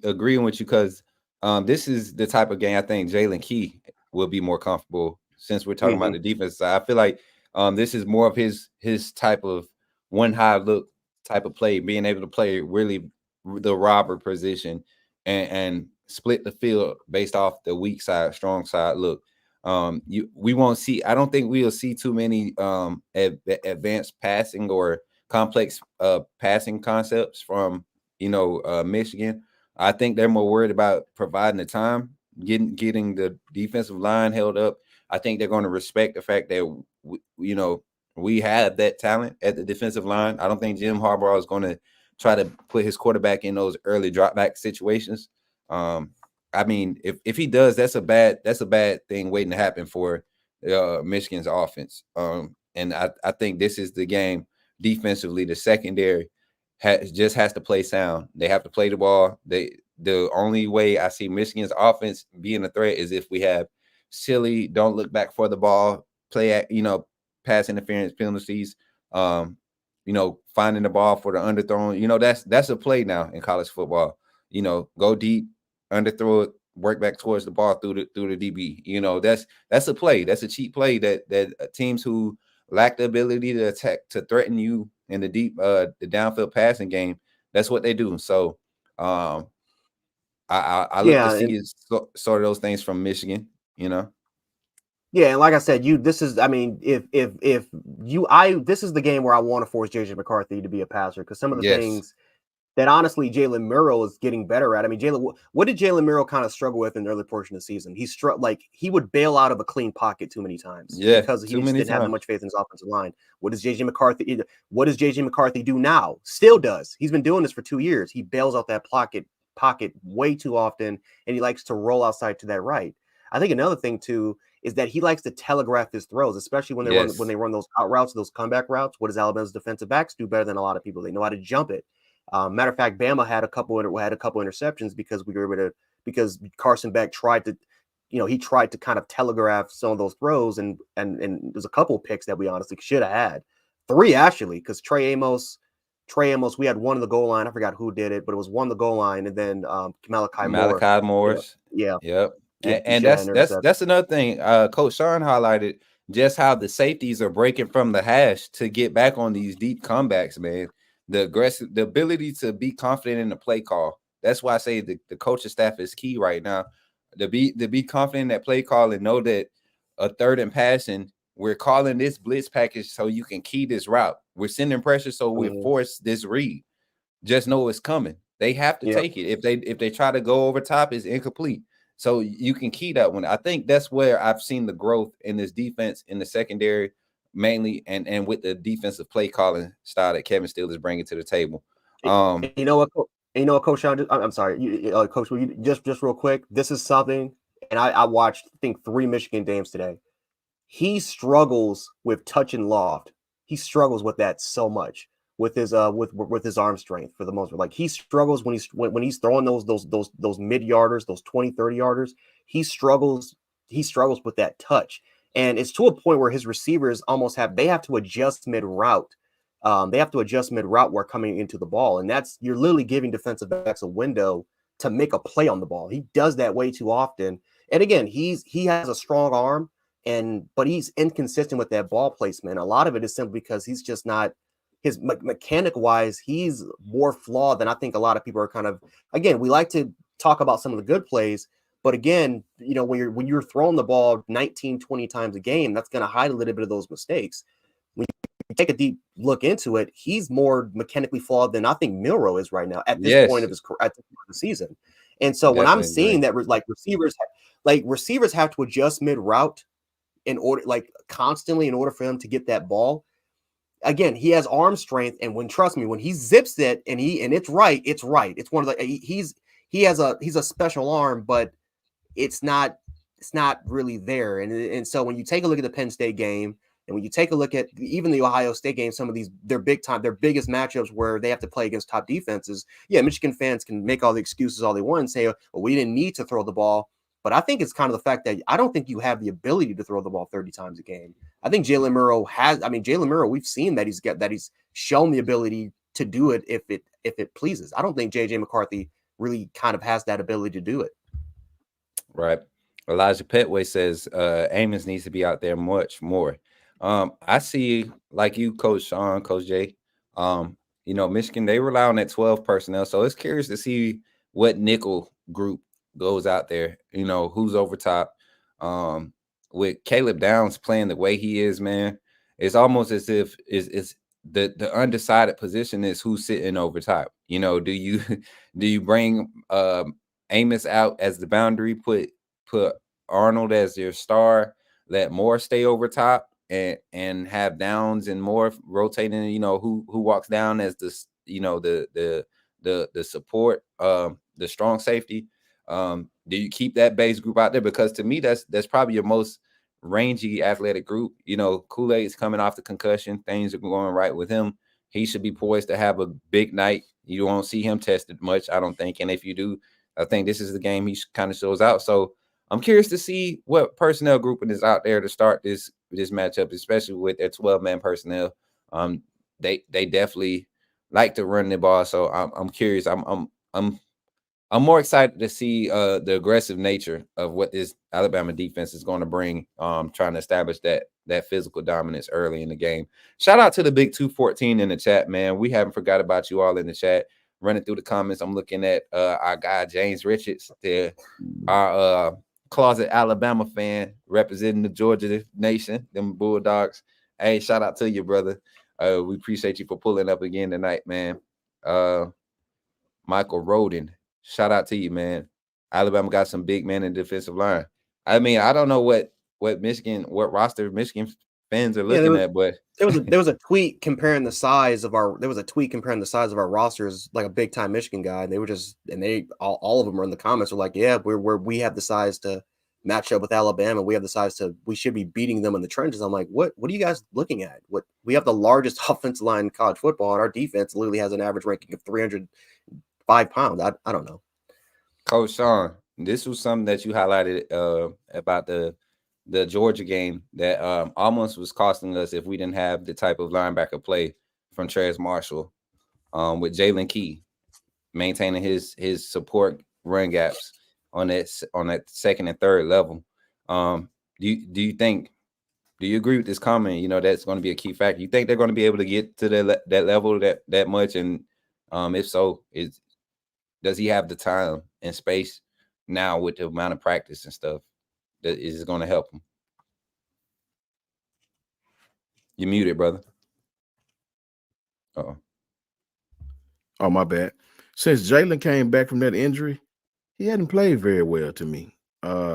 agreeing with you because this is the type of game I think Jalen Key will be more comfortable, since we're talking about the defense side. I feel like this is more of his type of one high look type of play, being able to play really the robber position and split the field based off the weak side, strong side look. We won't see. I don't think we'll see too many advanced passing or complex passing concepts from Michigan. I think they're more worried about providing the time, getting the defensive line held up. I think they're going to respect the fact that we have that talent at the defensive line. I don't think Jim Harbaugh is going to try to put his quarterback in those early drop back situations. I mean, if he does, that's a bad thing waiting to happen for Michigan's offense. And I think this is the game defensively. The secondary has to play sound. They have to play the ball. The only way I see Michigan's offense being a threat is if we have silly, don't look back for the ball, pass interference penalties, finding the ball for the underthrown. That's a play now in college football. Go deep, underthrow it, work back towards the ball through the DB. That's a play. That's a cheap play that teams who lack the ability to attack, to threaten you in the deep, the downfield passing game, that's what they do. So I look to see sort of those things from Michigan, Yeah, and like I said, this is the game where I want to force JJ McCarthy to be a passer, because some of the things that honestly Jalen Murrow is getting better at. I mean, what did Jalen Murrow kind of struggle with in the early portion of the season? He would bail out of a clean pocket too many times. Because he just didn't have that much faith in his offensive line. What does JJ McCarthy do now? Still does. He's been doing this for 2 years. He bails out that pocket way too often, and he likes to roll outside to that right. I think another thing too is that he likes to telegraph his throws, especially when they run those out routes, those comeback routes. What does Alabama's defensive backs do better than a lot of people? They know how to jump it. Matter of fact, Bama had a couple interceptions because Carson Beck tried to kind of telegraph some of those throws, and there's a couple picks that we honestly should have had. 3 actually, because Trey Amos, we had one on the goal line. I forgot who did it, but it was one on the goal line, and then Malachi Morris. Yeah. Yep. And that's another thing. Coach Shawn highlighted just how the safeties are breaking from the hash to get back on these deep comebacks, man. The ability to be confident in the play call. That's why I say the coaching staff is key right now. To be confident in that play call and know that a third and passing, we're calling this blitz package so you can key this route. We're sending pressure so we force this read. Just know it's coming. They have to take it. If they try to go over top, it's incomplete. So you can key that one. I think that's where I've seen the growth in this defense in the secondary, mainly, and with the defensive play calling style that Kevin Steele is bringing to the table. You know what, Coach Shawn? I'm sorry, Coach. Just real quick. This is something, and I watched, I think, 3 Michigan games today. He struggles with touch and loft. He struggles with that so much with his with his arm strength for the most part. Like, he struggles when he's throwing those mid yarders, those 20-30 yarders. He struggles with that touch. And it's to a point where his receivers have to adjust mid route. They have to adjust mid route where coming into the ball. And you're literally giving defensive backs a window to make a play on the ball. He does that way too often. And again, he has a strong arm, but he's inconsistent with that ball placement. A lot of it is simply because he's just not his mechanic wise, he's more flawed than I think a lot of people are kind of. Again, we like to talk about some of the good plays, but again, you know, when you're throwing the ball 19, 20 times a game, that's going to hide a little bit of those mistakes. When you take a deep look into it, he's more mechanically flawed than I think Milroe is right now at this point Yes, of the season. And so when I'm definitely seeing agree. that, like receivers have to adjust mid route in order, like constantly, in order for them to get that ball. Again, he has arm strength, and trust me, when he zips it and it's right, it's right. It's one of the he's a special arm, but it's not really there. And so when you take a look at the Penn State game, and when you take a look at even the Ohio State game, some of these their biggest matchups where they have to play against top defenses. Yeah, Michigan fans can make all the excuses all they want and say, well, we didn't need to throw the ball. But I think it's kind of the fact that I don't think you have the ability to throw the ball 30 times a game. I think Jalen Milroe has. I mean, Jalen Milroe, we've seen that he's shown the ability to do it if it pleases. I don't think JJ McCarthy really kind of has that ability to do it. Right. Elijah Petway says Amos needs to be out there much more. I see, like you, Coach Shawn, Coach Jay. You know, Michigan, they rely on that 12 personnel. So it's curious to see what nickel group goes out there, you know, who's over top. With Caleb Downs playing the way he is, man, it's almost as if it's the undecided position is who's sitting over top. You know, do you bring Amos out as the boundary, put Arnold as your star, let Moore stay over top, and have Downs and Moore rotating, you know, who walks down as the support, the strong safety. Do you keep that base group out there? Because to me, that's probably your most rangy athletic group. You know, Kool-Aid's coming off the concussion. Things are going right with him. He should be poised to have a big night. You won't see him tested much, I don't think. And if you do, I think this is the game he kind of shows out. So I'm curious to see what personnel grouping is out there to start this matchup, especially with their 12-man personnel. They definitely like to run the ball. So I'm curious. I'm more excited to see the aggressive nature of what this Alabama defense is going to bring, trying to establish that physical dominance early in the game. Shout out to the Big 214 in the chat, man. We haven't forgot about you all in the chat. Running through the comments, I'm looking at our guy James Richards, our closet Alabama fan representing the Georgia nation, them Bulldogs. Hey, shout out to you, brother. We appreciate you for pulling up again tonight, man. Michael Roden, shout out to you, man. Alabama got some big men in the defensive line. I mean, I don't know what roster Michigan fans are looking at, but there was a tweet comparing the size of our rosters, like a big time Michigan guy. And they were all of them were in the comments were like, yeah, we have the size to match up with Alabama. We should be beating them in the trenches. I'm like, what are you guys looking at? We have the largest offensive line in college football, and our defense literally has an average ranking of 305 pounds. I don't know. Coach Shawn, this was something that you highlighted about the Georgia game that almost was costing us if we didn't have the type of linebacker play from Trez Marshall, with Jalen Key maintaining his support run gaps on that second and third level. Do you agree with this comment? You know, that's going to be a key factor. You think they're going to be able to get to that level that much? And if so, does he have the time and space now with the amount of practice and stuff that is going to help him? You muted, brother. Oh, my bad. Since Jalen came back from that injury, he hadn't played very well to me.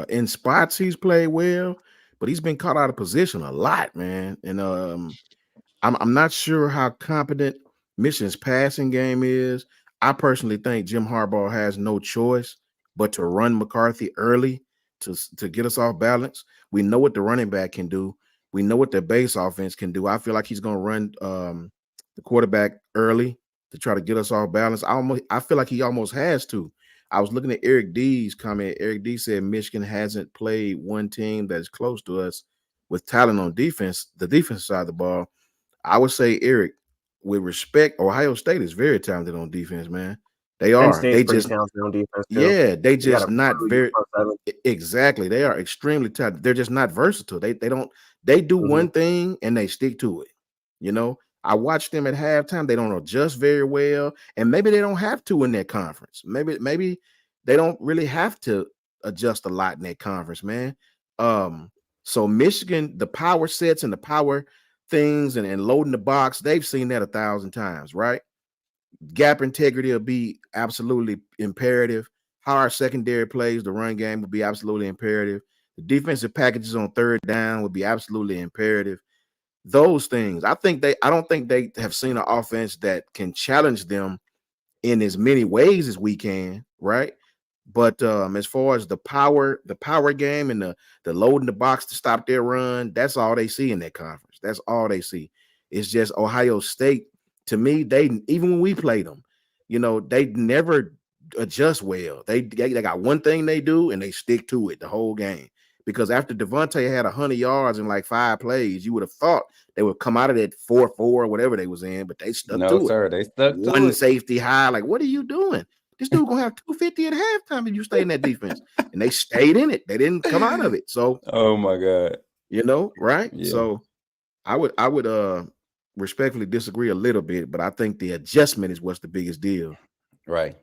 In spots, he's played well, but he's been caught out of position a lot, man. And I'm not sure how competent Michigan's passing game is. I personally think Jim Harbaugh has no choice but to run McCarthy early to get us off balance. We know what the running back can do. We know what the base offense can do. I feel like he's going to run the quarterback early to try to get us off balance. I feel like he almost has to. I was looking at Eric D's comment. Eric D said Michigan hasn't played one team that's close to us with talent on defense, the defensive side of the ball. I would say, Eric, with respect, Ohio State is very talented on defense, man. They are. They just talented on defense too. Yeah, they just not very exactly. They are extremely talented. They're just not versatile. They do one thing and they stick to it. You know, I watched them at halftime. They don't adjust very well, and maybe they don't have to in that conference. Maybe they don't really have to adjust a lot in that conference, man. So Michigan, the power sets and the power things and loading the box, they've seen that 1,000 times, right? Gap integrity will be absolutely imperative. How our secondary plays the run game will be absolutely imperative. The defensive packages on third down would be absolutely imperative. Those things, I don't think they have seen an offense that can challenge them in as many ways as we can, right? But as far as the power game and the loading the box to stop their run, that's all they see in that conference. That's all they see. It's just Ohio State. To me, they even when we played them, they never adjust well. They got one thing they do and they stick to it the whole game. Because after Devontae had 100 yards in like 5 plays, you would have thought they would come out of that 4-4 or whatever they was in, but they stuck No, to it. sir, they stuck to One it. safety high. Like, what are you doing? This dude gonna have 250 at halftime if you stay in that defense. And they stayed in it. They didn't come out of it. So, Oh my God. right? Yeah. So I would respectfully disagree a little bit, but I think the adjustment is what's the biggest deal. Right.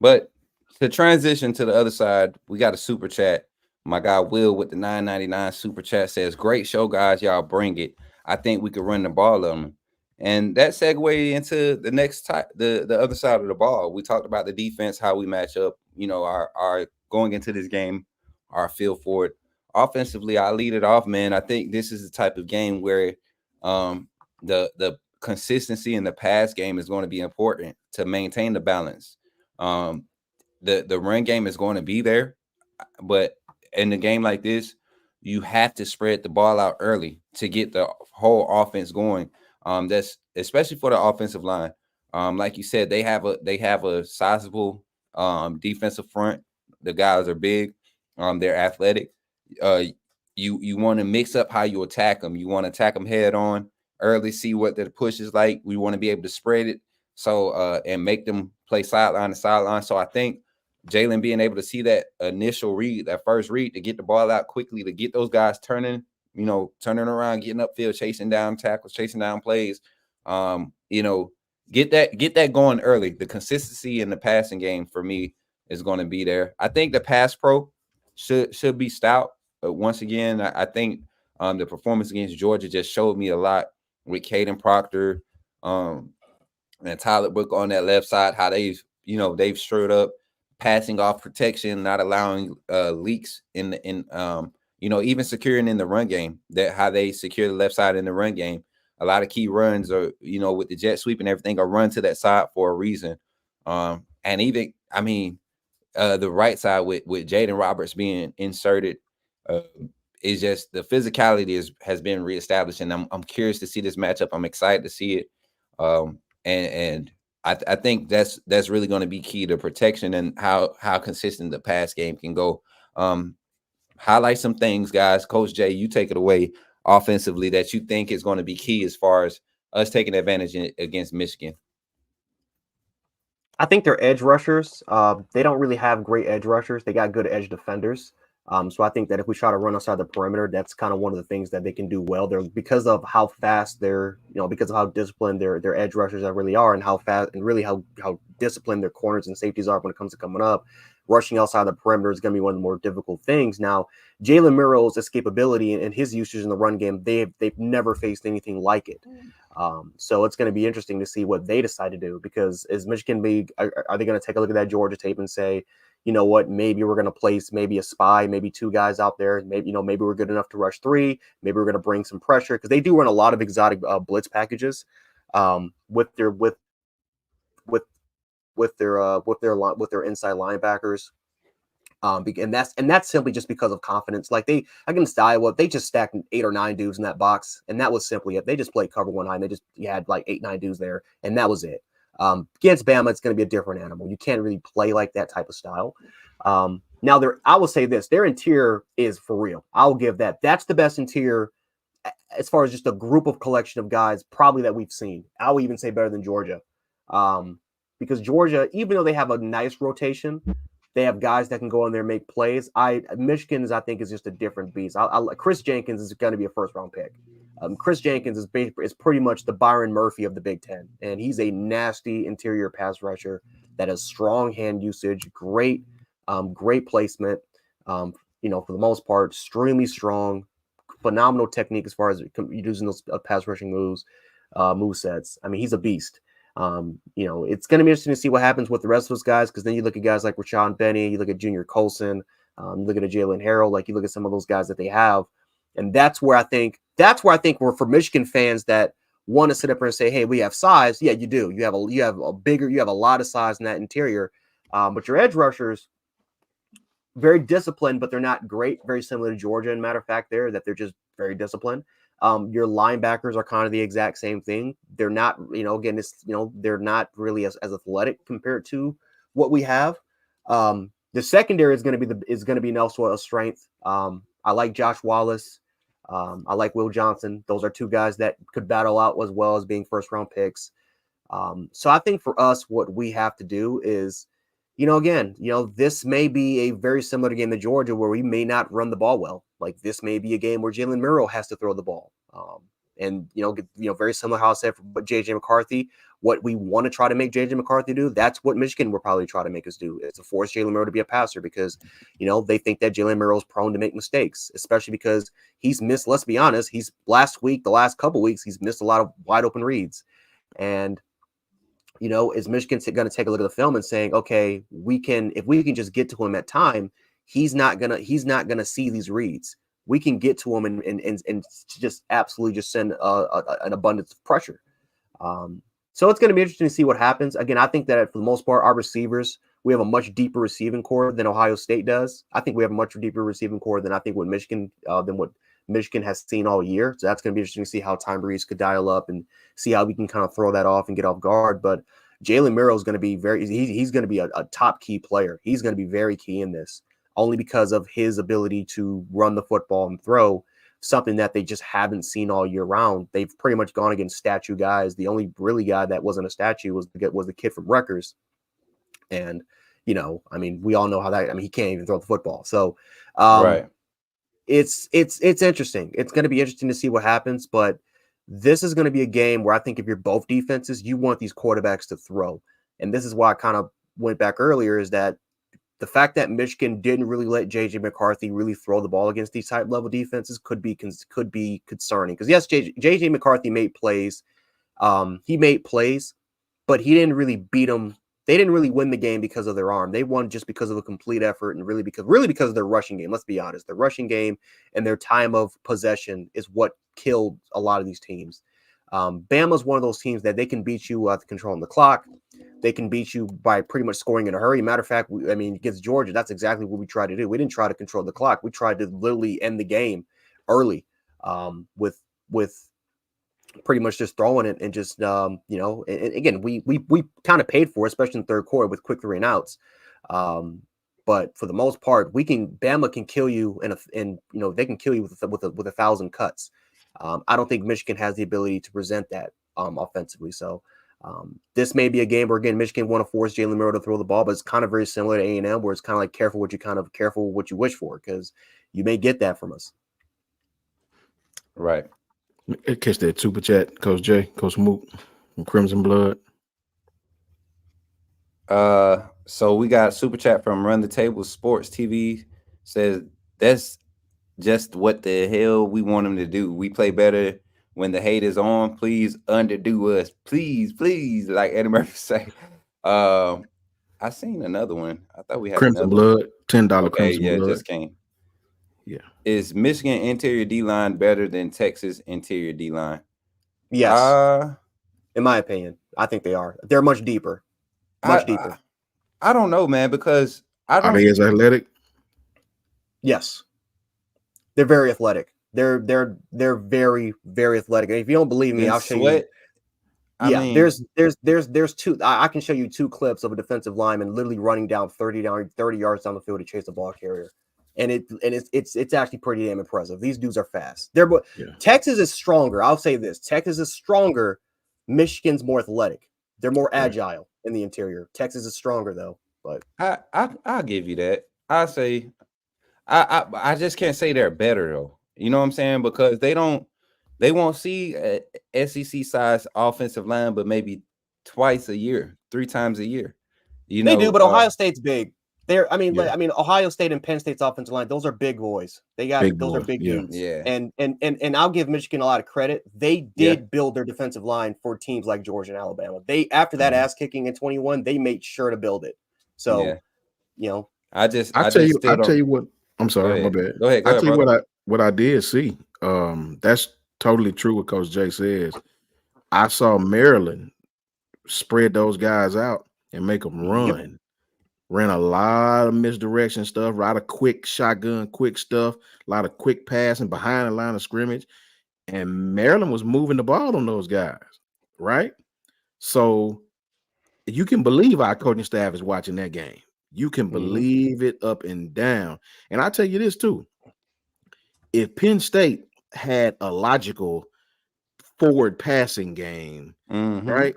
But to transition to the other side, we got a super chat. My guy Will with the $9.99 super chat says, "Great show, guys. Y'all bring it. I think we could run the ball on them." And that segue into the next type, the other side of the ball. We talked about the defense, how we match up, our going into this game, our feel for it. Offensively, I lead it off, man. I think this is the type of game where the consistency in the pass game is going to be important to maintain the balance. The run game is going to be there, but in a game like this, you have to spread the ball out early to get the whole offense going. That's especially for the offensive line. Like you said, they have a sizable defensive front. The guys are big. They're athletic. You want to mix up how you attack them. You want to attack them head on early, see what the push is like. We want to be able to spread it and make them play sideline to sideline. So I think Jalen being able to see that initial read, that first read, to get the ball out quickly, to get those guys turning around, getting upfield, chasing down tackles, chasing down plays, get that going early. The consistency in the passing game for me is going to be there. I think the pass pro should be stout. But once again, I think the performance against Georgia just showed me a lot with Caden Proctor and Tyler Book on that left side, how they've straight up passing off protection, not allowing leaks in even securing in the run game. That how they secure the left side in the run game. A lot of key runs are, with the jet sweep and everything, are run to that side for a reason. And even, the right side with Jaden Roberts being inserted, is just the physicality has been reestablished, and I'm curious to see this matchup. I'm excited to see it, and I think that's really going to be key to protection and how consistent the pass game can go. Highlight some things, guys. Coach Jay, you take it away offensively that you think is going to be key as far as us taking advantage against Michigan. I think their edge rushers, they don't really have great edge rushers. They got good edge defenders. So I think that if we try to run outside the perimeter, that's kind of one of the things that they can do well. They're because of how fast because of how disciplined their edge rushers really are, and how fast and really how disciplined their corners and safeties are when it comes to coming up. Rushing outside the perimeter is going to be one of the more difficult things. Now, Jalen Milroe's escapability and his usage in the run game, they've never faced anything like it. So it's going to be interesting to see what they decide to do, because is Michigan are they going to take a look at that Georgia tape and say, you know what, maybe we're going to place maybe a spy, maybe 2 guys out there. Maybe we're good enough to rush 3. Maybe we're going to bring some pressure, because they do run a lot of exotic blitz packages with their inside linebackers. And that's simply just because of confidence. Like against Iowa, they just stacked 8 or 9 dudes in that box, and that was simply it. They just played cover 1 high, and you had like 8, 9 dudes there, and that was it. Against Bama, it's going to be a different animal. You can't really play like that type of style. Now, I will say this: their interior is for real. I'll give that. That's the best interior as far as just a group of collection of guys, probably that we've seen. I would even say better than Georgia, because Georgia, even though they have a nice rotation, they have guys that can go in there and make plays. Michigan's, I think, is just a different beast. Chris Jenkins is going to be a first-round pick. Chris Jenkins is pretty much the Byron Murphy of the Big Ten, and he's a nasty interior pass rusher that has strong hand usage, great placement. For the most part, extremely strong, phenomenal technique as far as using those pass rushing move sets. I mean, he's a beast. It's going to be interesting to see what happens with the rest of those guys, because then you look at guys like Rashawn Benny, you look at Junior Colson, you look at a Jalen Harrell, like you look at some of those guys that they have, and that's where I think we're, for Michigan fans that want to sit up here and say, hey, we have size. Yeah, you do. You have a lot of size in that interior, but your edge rushers, very disciplined, but they're not great. Very similar to Georgia, in matter of fact, they're just very disciplined. Your linebackers are kind of the exact same thing. They're not, they're not really as athletic compared to what we have. The secondary is going to be also a strength. I like Josh Wallace. I like Will Johnson. Those are two guys that could battle out as well as being first round picks. So I think for us, what we have to do is, this may be a very similar game to Georgia where we may not run the ball well. Like, this may be a game where Jalen Murrow has to throw the ball. Very similar how I said for JJ McCarthy, what we want to try to make JJ McCarthy do, that's what Michigan will probably try to make us do, is to force Jalen Murrow to be a passer, because, they think that Jalen Murrow is prone to make mistakes, especially because he's missed, let's be honest, the last couple weeks, he's missed a lot of wide open reads. And is Michigan going to take a look at the film and saying, okay, if we can just get to him at time, he's not gonna see these reads. We can get to him and just absolutely just send an abundance of pressure. So it's going to be interesting to see what happens. Again, I think that for the most part, our receivers, we have a much deeper receiving core than Ohio State does. I think we have a much deeper receiving core than what Michigan has seen all year. So that's going to be interesting to see how Time Breeze could dial up and see how we can kind of throw that off and get off guard. But Jalen Murrow is going to be he's going to be a top key player. He's going to be very key in this, only because of his ability to run the football and throw, something that they just haven't seen all year round. They've pretty much gone against statue guys. The only really guy that wasn't a statue was the kid from Rutgers. And, we all know how that, he can't even throw the football. So, right. It's interesting. It's going to be interesting to see what happens, but this is going to be a game where I think if you're both defenses, you want these quarterbacks to throw. And this is why I kind of went back earlier, is that the fact that Michigan didn't really let JJ McCarthy really throw the ball against these type level defenses could be concerning. Because yes, JJ McCarthy made plays. He made plays, but he didn't really beat them. They didn't really win the game because of their arm. They won just because of a complete effort and really because of their rushing game. Let's be honest. Their rushing game and their time of possession is what killed a lot of these teams. Bama's one of those teams that they can beat you at controlling the clock. They can beat you by pretty much scoring in a hurry. Matter of fact, against Georgia, that's exactly what we tried to do. We didn't try to control the clock. We tried to literally end the game early with pretty much just throwing it and just, and again, we kind of paid for it, especially in the third quarter with quick 3 and outs. But for the most part, Bama can kill you and they can kill you with 1,000 cuts. I don't think Michigan has the ability to present that offensively. So this may be a game where, again, Michigan want to force Jalen Murrow to throw the ball, but it's kind of very similar to A&M, where it's kind of like careful what you wish for, because you may get that from us. Right. Catch that super chat, Coach J, Coach Smook, from Crimson Blood. So we got super chat from Run the Table Sports TV, says that's just what the hell we want them to do. We play better when the hate is on. Please underdo us, please, like Eddie Murphy say. I seen another one. I thought we had Crimson Blood, $10 Crimson Blood. Yeah, just came. Yeah. Is Michigan interior D-line better than Texas interior D-line? Yes. In my opinion, I think they are. They're much deeper. Deeper. I don't know, man, because Are they as athletic? Yes. They're very athletic. They're very, very athletic. And if you don't believe me, I'll show you. There's two. I can show you 2 clips of a defensive lineman literally running down 30 yards down the field to chase a ball carrier. And it's actually pretty damn impressive. These dudes are fast. Texas is stronger. I'll say this: Texas is stronger. Michigan's more athletic. They're more agile in the interior. Texas is stronger though. But I'll give you that. I say I just can't say they're better though. You know what I'm saying? Because they don't. They won't see a SEC size offensive line, but maybe twice a year, 3 times a year. They do, but Ohio State's big. I mean, Yeah. Ohio State and Penn State's offensive line; those are big boys. Those are big Yeah. dudes. Yeah. And I'll give Michigan a lot of credit. They did build their defensive line for teams like Georgia and Alabama. They after that ass kicking in 21, they made sure to build it. So, I tell you don't. what. I'm sorry, my bad. Go ahead, I tell you brother. what I did see. That's totally true what Coach Jay says. I saw Maryland spread those guys out and make them run. Yep. Ran a lot of misdirection stuff, a lot of quick shotgun, quick stuff, a lot of quick passing behind the line of scrimmage. And Maryland was moving the ball on those guys, right? So you can believe our coaching staff is watching that game. You can believe it up and down. And I tell you this too. If Penn State had a logical forward passing game, right?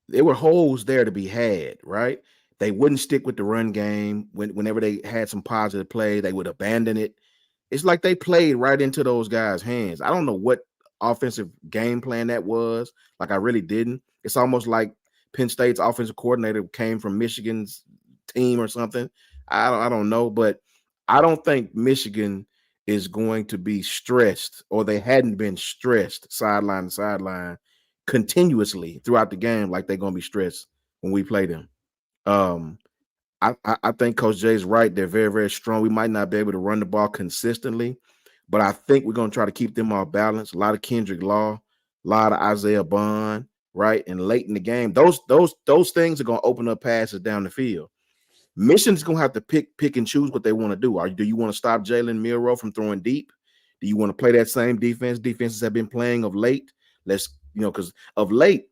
There were holes there to be had, right? They wouldn't stick with the run game. Whenever they had some positive play, they would abandon it. It's like they played right into those guys' hands. I don't know what offensive game plan that was. Like, I really didn't. It's almost like Penn State's offensive coordinator came from Michigan's team or something. I don't know, but I don't think Michigan is going to be stressed, or they hadn't been stressed sideline to sideline continuously throughout the game like they're going to be stressed when we play them. I think Coach Jay's right. They're very, very strong. We might not be able to run the ball consistently, but I think we're going to try to keep them off balance. A lot of Kendrick Law, a lot of Isaiah Bond, right? And late in the game, those things are going to open up passes down the field. Michigan's going to have to pick and choose what they want to do. Do you want to stop Jalen Milroe from throwing deep? Do you want to play that same defense defenses have been playing of late? Because of late,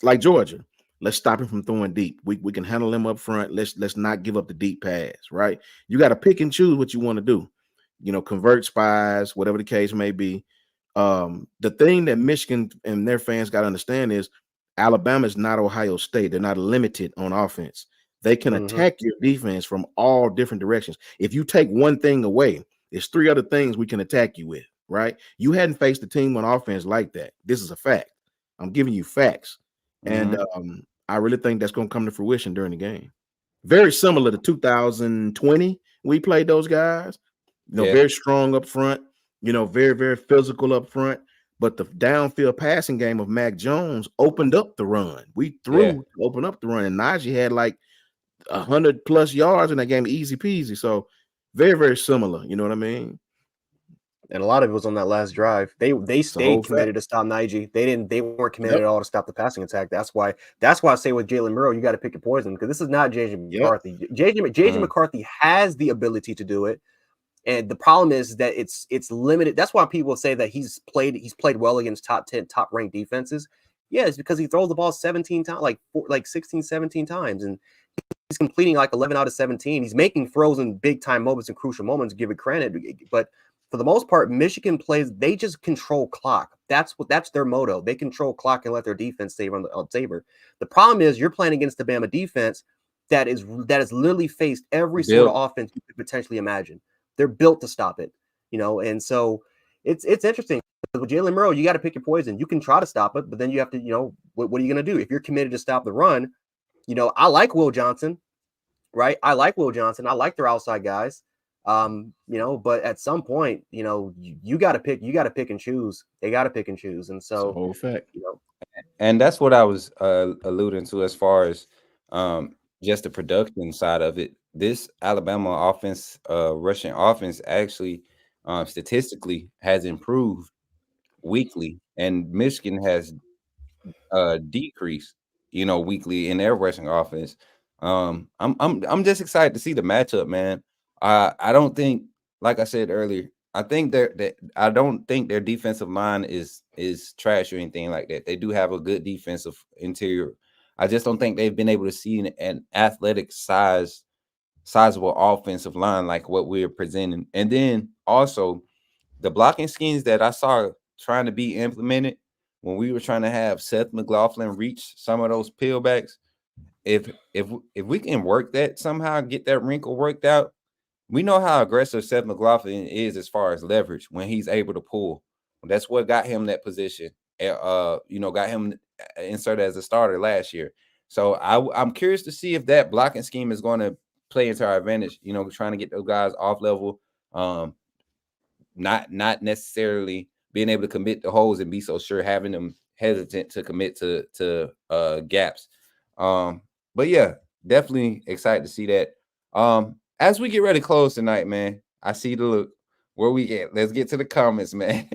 like Georgia, let's stop him from throwing deep. We can handle him up front. Let's not give up the deep pass, right? You got to pick and choose what you want to do. Convert spies, whatever the case may be. The thing that Michigan and their fans got to understand is Alabama is not Ohio State. They're not limited on offense. They can attack your defense from all different directions. If you take one thing away, there's 3 other things we can attack you with, right? You hadn't faced a team on offense like that. This is a fact. I'm giving you facts. And I really think that's going to come to fruition during the game. Very similar to 2020. We played those guys, very strong up front, very, very physical up front. But the downfield passing game of Mac Jones opened up the run. We threw to open up the run. And Najee had like 100+ yards in that game, easy peasy. So very, very similar. You know what I mean? And a lot of it was on that last drive. They stayed committed to stop Najee. They weren't committed at all to stop the passing attack. That's why I say with Jalen Milroe, you got to pick your poison, because this is not JJ McCarthy. JJ McCarthy has the ability to do it. And the problem is that it's limited. That's why people say that he's played well against top 10, top ranked defenses. Yeah, it's because he throws the ball 17 times, like 16, 17 times. And he's completing like 11 out of 17. He's making throws in big time moments and crucial moments, give it credit. But for the most part, Michigan plays, they just control clock. That's their motto. They control clock and let their defense save on the saber. The problem is you're playing against the Bama defense that is literally faced every sort of offense you could potentially imagine. They're built to stop it, and so it's interesting. With Jalen Milroe, you got to pick your poison. You can try to stop it, but then you have to, what are you going to do? If you're committed to stop the run, I like Will Johnson, right? I like Will Johnson. I like their outside guys. But at some point, you got to pick and choose. They got to pick and choose. And so, whole fact, and that's what I was alluding to as far as just the production side of it. This Alabama offense, rushing offense, actually statistically has improved weekly, and Michigan has decreased, weekly in their rushing offense. I'm just excited to see the matchup, man. I don't think, like I said earlier, I don't think their defensive line is trash or anything like that. They do have a good defensive interior. I just don't think they've been able to see an athletic sizable offensive line like what we're presenting. And then also the blocking schemes that I saw trying to be implemented when we were trying to have Seth McLaughlin reach some of those peelbacks. If we can work that somehow, get that wrinkle worked out, we know how aggressive Seth McLaughlin is as far as leverage when he's able to pull. That's what got him that position. Got him inserted as a starter last year. So I'm curious to see if that blocking scheme is going to play into our advantage. Trying to get those guys off level, not necessarily being able to commit the holes and be so sure, having them hesitant to commit to gaps. But yeah, definitely excited to see that. As we get ready to close tonight, man, I see the look. Where we at? Let's get to the comments, man.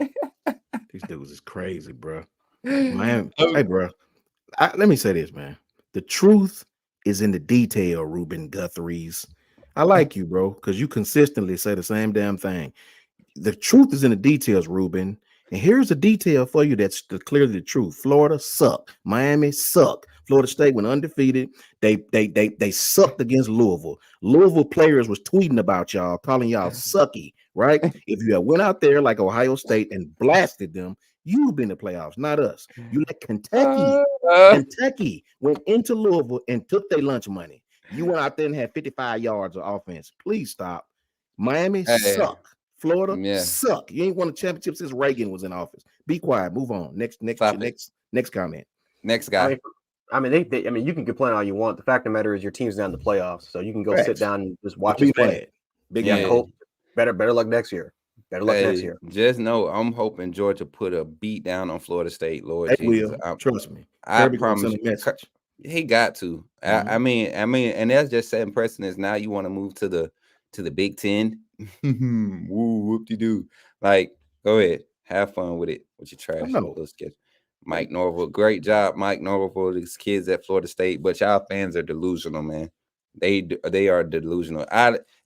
These dudes is crazy, bro. Man, hey, bro. Let me say this, man. The truth is in the detail, Ruben Guthries. I like you, bro, because you consistently say the same damn thing. The truth is in the details, Ruben. And here's a detail for you that's clearly the truth. Florida sucked. Miami sucked. Florida State went undefeated. They sucked against Louisville. Louisville players was tweeting about y'all, calling y'all sucky, right? If you had went out there like Ohio State and blasted them, you've been in the playoffs, not us. You let Kentucky went into Louisville and took their lunch money. You went out there and had 55 yards of offense. Please stop. Miami suck. Florida suck. You ain't won a championship since Reagan was in office. Be quiet. Move on. Next comment. Next guy. I mean, you can complain all you want. The fact of the matter is your team's down in the playoffs, so you can go sit down and just watch it play. Big hope. Better luck next year. Better luck next year. Just know I'm hoping Georgia put a beat down on Florida State. Lord Jesus, trust me. I promise you. He got to. Mm-hmm. I mean, and that's just setting precedence. Now you want to move to the Big Ten. Woo, whoop-de-doo. Like, go ahead. Have fun with it. With your trash little sketch. Mike Norville. Great job, Mike Norville, these kids at Florida State. But y'all fans are delusional, man. They are delusional.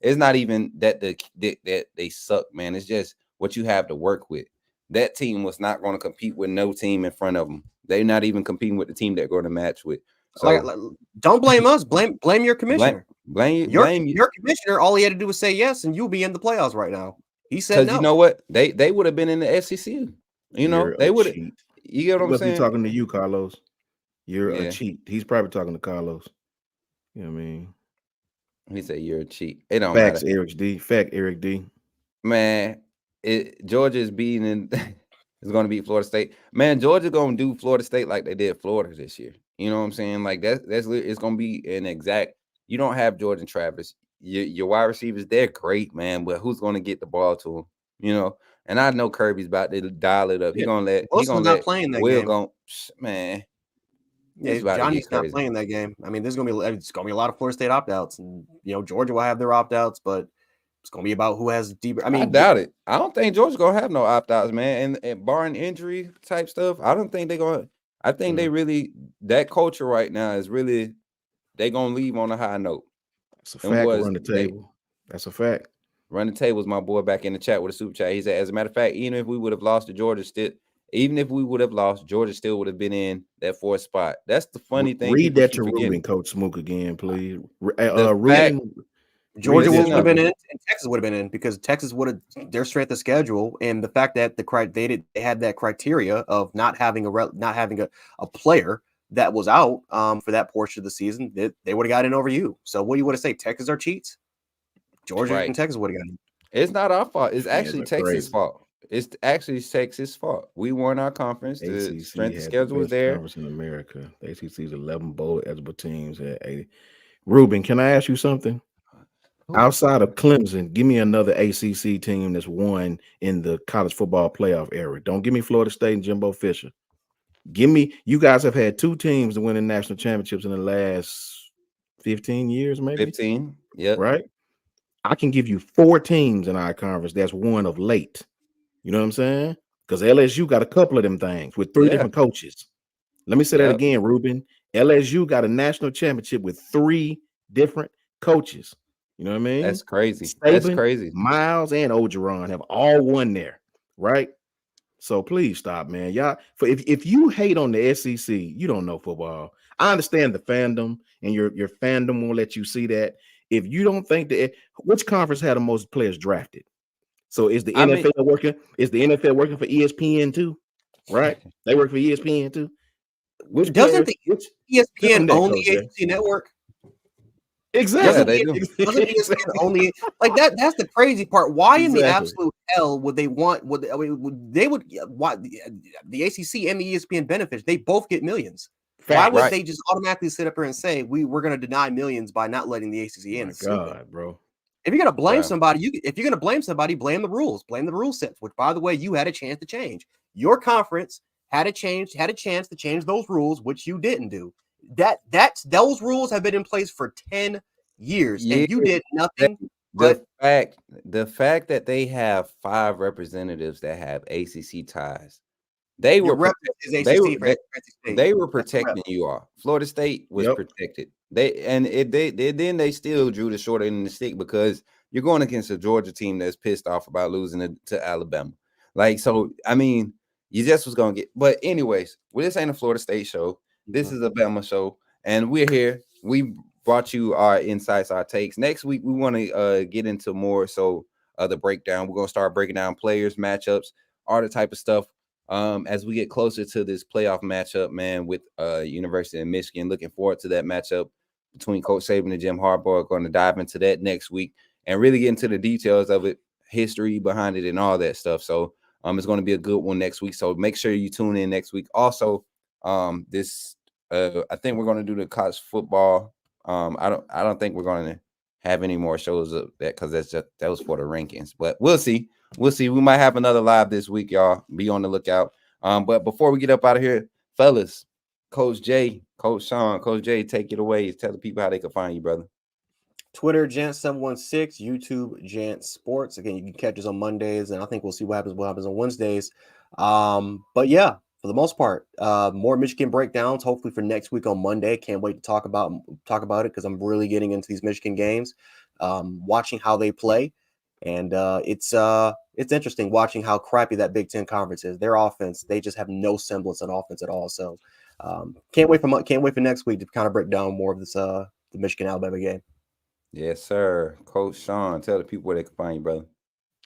It's not even that they suck, man. It's just what you have to work with. That team was not going to compete with no team in front of them. They're not even competing with the team they're going to match with. So don't blame us. Blame your commissioner. Blame your commissioner. All he had to do was say yes, and you'll be in the playoffs right now. He said no. You know what? They would have been in the SEC. They would have. You get what I'm saying? He's talking to you, Carlos. You're a cheat. He's probably talking to Carlos. You know what I mean? He said you're a cheat. It don't Facts, matter. Eric D. Man, Georgia is beating. Is going to beat Florida State. Man, Georgia going to do Florida State like they did Florida this year. You know what I'm saying? Like that's it's going to be an exact. You don't have Jordan Travis. Your wide receivers, they're great, man. But who's going to get the ball to them? And I know Kirby's about to dial it up. He's going to let. He's going to let playing that Will game. go. Man. Yeah, Johnny's not playing that game. I mean, it's going to be a lot of Florida State opt-outs, and Georgia will have their opt-outs, but it's going to be about who has deeper. I doubt it. I don't think Georgia's going to have no opt-outs, man. And barring injury type stuff, I don't think they're going to. I think they really, that culture right now is really, they're going to leave on a high note. That's a fact. Run the table. That's a fact. Run the table is my boy back in the chat with a super chat. He said, as a matter of fact, even if we would have lost to Georgia, Georgia still would have been in that fourth spot. That's the funny thing. Read that to Ruben, Coach Smook again, please. Georgia would have been in, and Texas would have been in because Texas would have their strength of schedule, and the fact that they had that criteria of not having a player that was out for that portion of the season, they would have got in over you. So what do you want to say? Texas are cheats. Georgia and Texas would have got in. It's not our fault. It's actually Texas' fault. It's actually Texas' fault. We won our conference. The strength of schedule was there. Conference in America. The ACC's 11 bowl eligible teams at 80. Ruben, can I ask you something? Outside of Clemson, give me another ACC team that's won in the college football playoff era. Don't give me Florida State and Jimbo Fisher. Give me, you guys have had two teams to win the national championships in the last 15 years, maybe? 15, yeah. Right? I can give you 4 teams in our conference that's won of late. You know what I'm saying? Because LSU got a couple of them things with 3 different coaches. Let me say that again, Ruben. LSU got a national championship with 3 different coaches. You know what I mean? That's crazy. Saban, that's crazy. Miles and Ogeron have all won there, right? So please stop, man. Y'all, if you hate on the SEC, you don't know football. I understand the fandom, and your fandom won't let you see that. If you don't think which conference had the most players drafted? So is the NFL working? Is the NFL working for ESPN too? Right? They work for ESPN too. Doesn't the ESPN own the ACC network? Exactly. they do. Doesn't ESPN only like that? That's the crazy part. Why in the Exactly. absolute hell would they want? They would why the ACC and the ESPN benefits? They both get millions. Why Facts. would Right. they just automatically sit up here and say we're going to deny millions by not letting the ACC in? My It's stupid. God, bro. If you're going to blame Wow. somebody, if you're going to blame somebody, blame the rules, blame the rule sets. Which, by the way, you had a chance to change. Your conference had a chance to change those rules, which you didn't do. Those rules have been in place for 10 years, Yeah. and you did nothing but The fact that they have 5 representatives that have ACC ties, they your were rep protect- is they ACC were for they, NC State. they were That's the rep. protecting you all. Florida State was Yep. protected. Then they still drew the short end of the stick because you're going against a Georgia team that's pissed off about losing to Alabama. Like, so I mean, you just was gonna get. But anyways, well, this ain't a Florida State show. This is a Bama show, and we're here. We brought you our insights, our takes. Next week we want to get into more the breakdown. We're gonna start breaking down players, matchups, all the type of stuff. As we get closer to this playoff matchup, man, with University of Michigan. Looking forward to that matchup between Coach Saban and Jim Harbaugh. Going to dive into that next week and really get into the details of it, history behind it, and all that stuff. So it's going to be a good one next week. So make sure you tune in next week. Also, I think we're going to do the college football. I don't think we're going to have any more shows of that because that was for the rankings. But we'll see. We'll see. We might have another live this week, y'all. Be on the lookout. But before we get up out of here, fellas, Coach Jay, Coach Shawn, Coach Jay, take it away. Tell the people how they can find you, brother. Twitter, Jant716, YouTube, Jant Sports. Again, you can catch us on Mondays, and I think we'll see what happens on Wednesdays. But yeah, for the most part, more Michigan breakdowns, hopefully for next week on Monday. Can't wait to talk about it because I'm really getting into these Michigan games, watching how they play. And it's interesting watching how crappy that Big Ten conference is. Their offense, they just have no semblance of offense at all. So can't wait for next week to kind of break down more of this the Michigan Alabama game. Yes, sir. Coach Shawn, tell the people where they can find you, brother.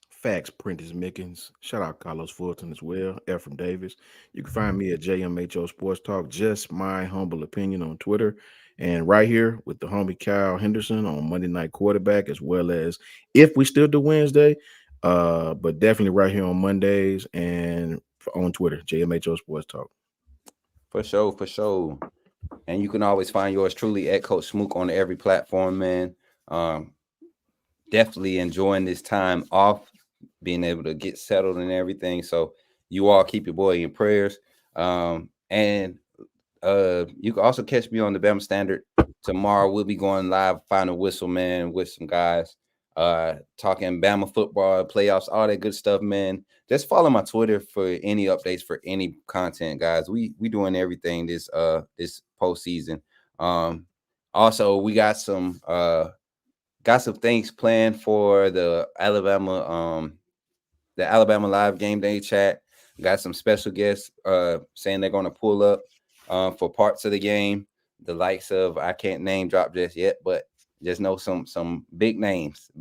Facts, Prentice Mickens. Shout out Carlos Fulton as well. Ephraim Davis. You can find me at JMHO Sports Talk. Just my humble opinion on Twitter. And right here with the homie Kyle Henderson on Monday Night Quarterback, as well as if we still do Wednesday, but definitely right here on Mondays and on Twitter, JMHO Sports Talk. For sure. And you can always find yours truly at Coach Smook on every platform, man. Definitely enjoying this time off, being able to get settled and everything. So you all keep your boy in prayers. And you can also catch me on the Bama Standard tomorrow. We'll be going live, final whistle, man, with some guys, talking Bama football, playoffs, all that good stuff, man. Just follow my Twitter for any updates for any content, guys. We doing everything this postseason. Also we got some things planned for the Alabama live game day chat. Got some special guests saying they're going to pull up for parts of the game. The likes of, I can't name drop just yet, but just know some big names.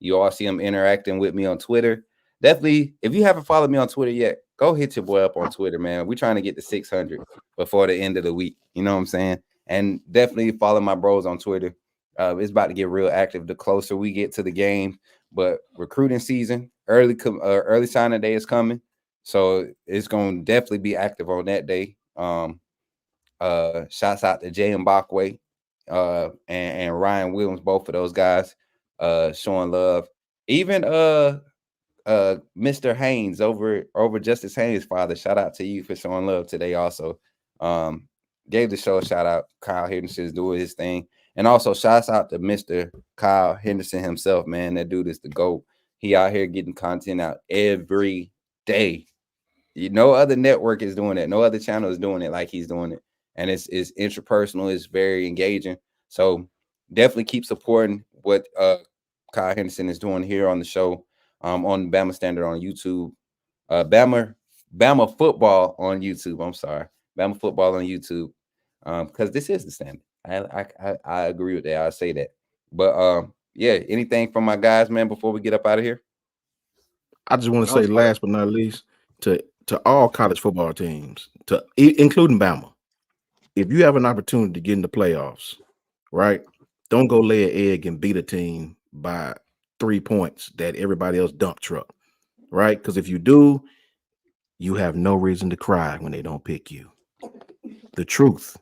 You all see them interacting with me on Twitter. Definitely, if you haven't followed me on Twitter yet, go hit your boy up on Twitter, man. We're trying to get to 600 before the end of the week. You know what I'm saying? And definitely follow my bros on Twitter. It's about to get real active the closer we get to the game. But recruiting season, early signing day is coming, so it's going to definitely be active on that day. Shouts out to Jay Mbakwe, and Ryan Williams, both of those guys, showing love. Even Mr. Haynes over Justice Haynes' father. Shout out to you for showing love today. Also, gave the show a shout out. Kyle Henderson is doing his thing. And also, shouts out to Mr. Kyle Henderson himself, man. That dude is the GOAT. He out here getting content out every day. No other network is doing it. No other channel is doing it like he's doing it. And it's interpersonal. It's very engaging. So definitely keep supporting what Kyle Henderson is doing here on the show, on Bama Standard on YouTube. Bama Football on YouTube. I'm sorry. Bama Football on YouTube. Because this is the standard. I agree with that. I say that. But yeah, anything from my guys, man, before we get up out of here? I just want to say, last but not least, to all college football teams, including Bama, if you have an opportunity to get in the playoffs, right? Don't go lay an egg and beat a team by 3 points that everybody else dump truck, right? Because if you do, you have no reason to cry when they don't pick you. The truth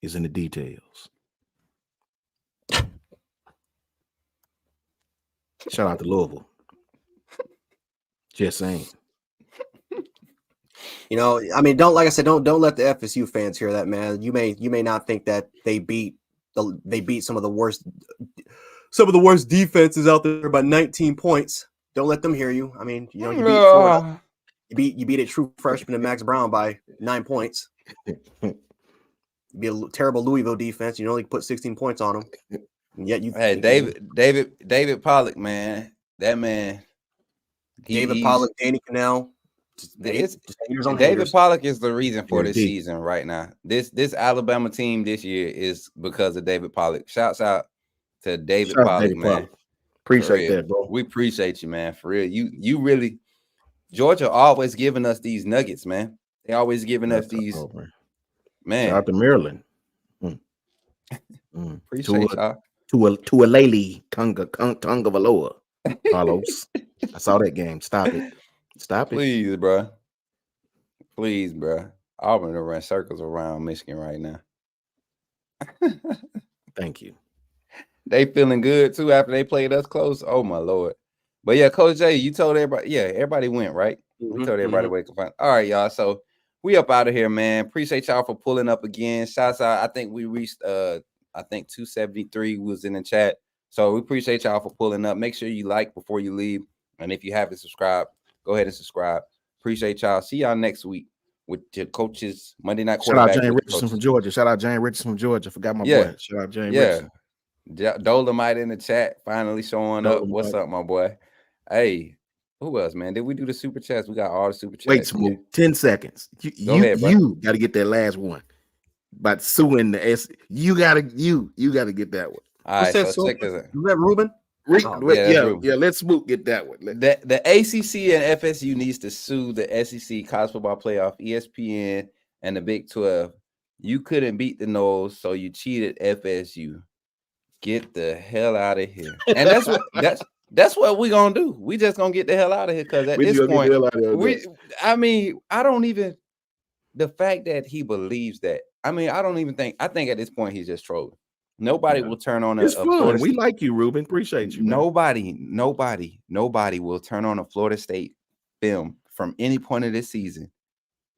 is in the details. Shout out to Louisville. Just saying. You know, I mean, don't let the FSU fans hear that, man. You may not think that they beat some of the worst defenses out there by 19 points. Don't let them hear you. I mean, you know, you beat Florida. You beat a true freshman and Max Brown by 9 points. You beat a terrible Louisville defense. You only put 16 points on them. And yet David Pollock, man. That man. David Pollock, Danny Cannell. David Pollock is the reason for this season right now. This Alabama team this year is because of David Pollock. Shouts out to David Pollock, man. Appreciate that, bro. We appreciate you, man. For real. You really, Georgia always giving us these nuggets, man. They always giving us these, man. Shout out to Maryland. Appreciate y'all. To a lady, Tonga Valoa. Carlos. I saw that game. Stop it. Please, bro. Please, bro. Auburn will run circles around Michigan right now. Thank you. They feeling good too after they played us close. Oh my Lord. But yeah, Coach J, you told everybody. Yeah, everybody went, right? We told everybody where to find. All right, y'all. So we up out of here, man. Appreciate y'all for pulling up again. Shouts out. I think we reached 273 was in the chat. So we appreciate y'all for pulling up. Make sure you like before you leave. And if you haven't subscribed, go ahead and subscribe. Appreciate y'all. See y'all next week with your coaches, Monday Night Quarterback. Shout out Jane Richardson from Georgia. Forgot my boy. Shout out Jane Richardson. Dolomite in the chat finally showing up. What's up, my boy? Hey, who else, man? Did we do the super chats? We got all the super chats. Wait, Smook, 10 seconds. You got to get that last one. But suing the S. You gotta get that one. All right, so check this out. You have Ruben? Let Smook get that one. The ACC and FSU needs to sue the SEC College Football Playoff, ESPN, and the Big 12. You couldn't beat the Noles, so you cheated FSU. Get the hell out of here. And that's what we're gonna do. We just gonna get the hell out of here because at this point, I don't even the fact that he believes that. I mean, I think at this point he's just trolling. Nobody will turn on it's fun. We like you, Ruben. Appreciate you. Man. Nobody will turn on a Florida State film from any point of this season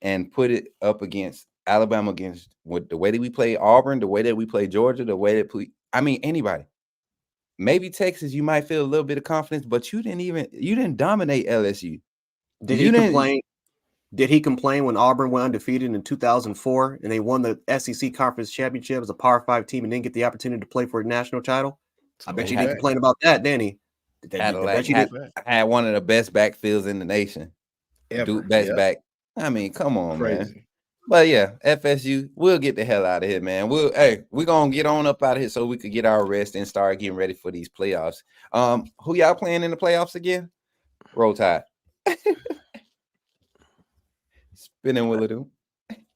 and put it up against Alabama, with the way that we play Auburn, the way that we play Georgia, the way that anybody. Maybe Texas, you might feel a little bit of confidence, but you didn't dominate LSU. Did he complain when Auburn went undefeated in 2004 and they won the SEC Conference Championship as a Power 5 team and didn't get the opportunity to play for a national title? I bet you didn't complain about that, didn't he? Had one of the best backfields in the nation. Back. I mean, come on, man. But yeah, FSU, we'll get the hell out of here, man. We're gonna get on up out of here so we could get our rest and start getting ready for these playoffs. Who y'all playing in the playoffs again? Roll Tide. Spinning will it do?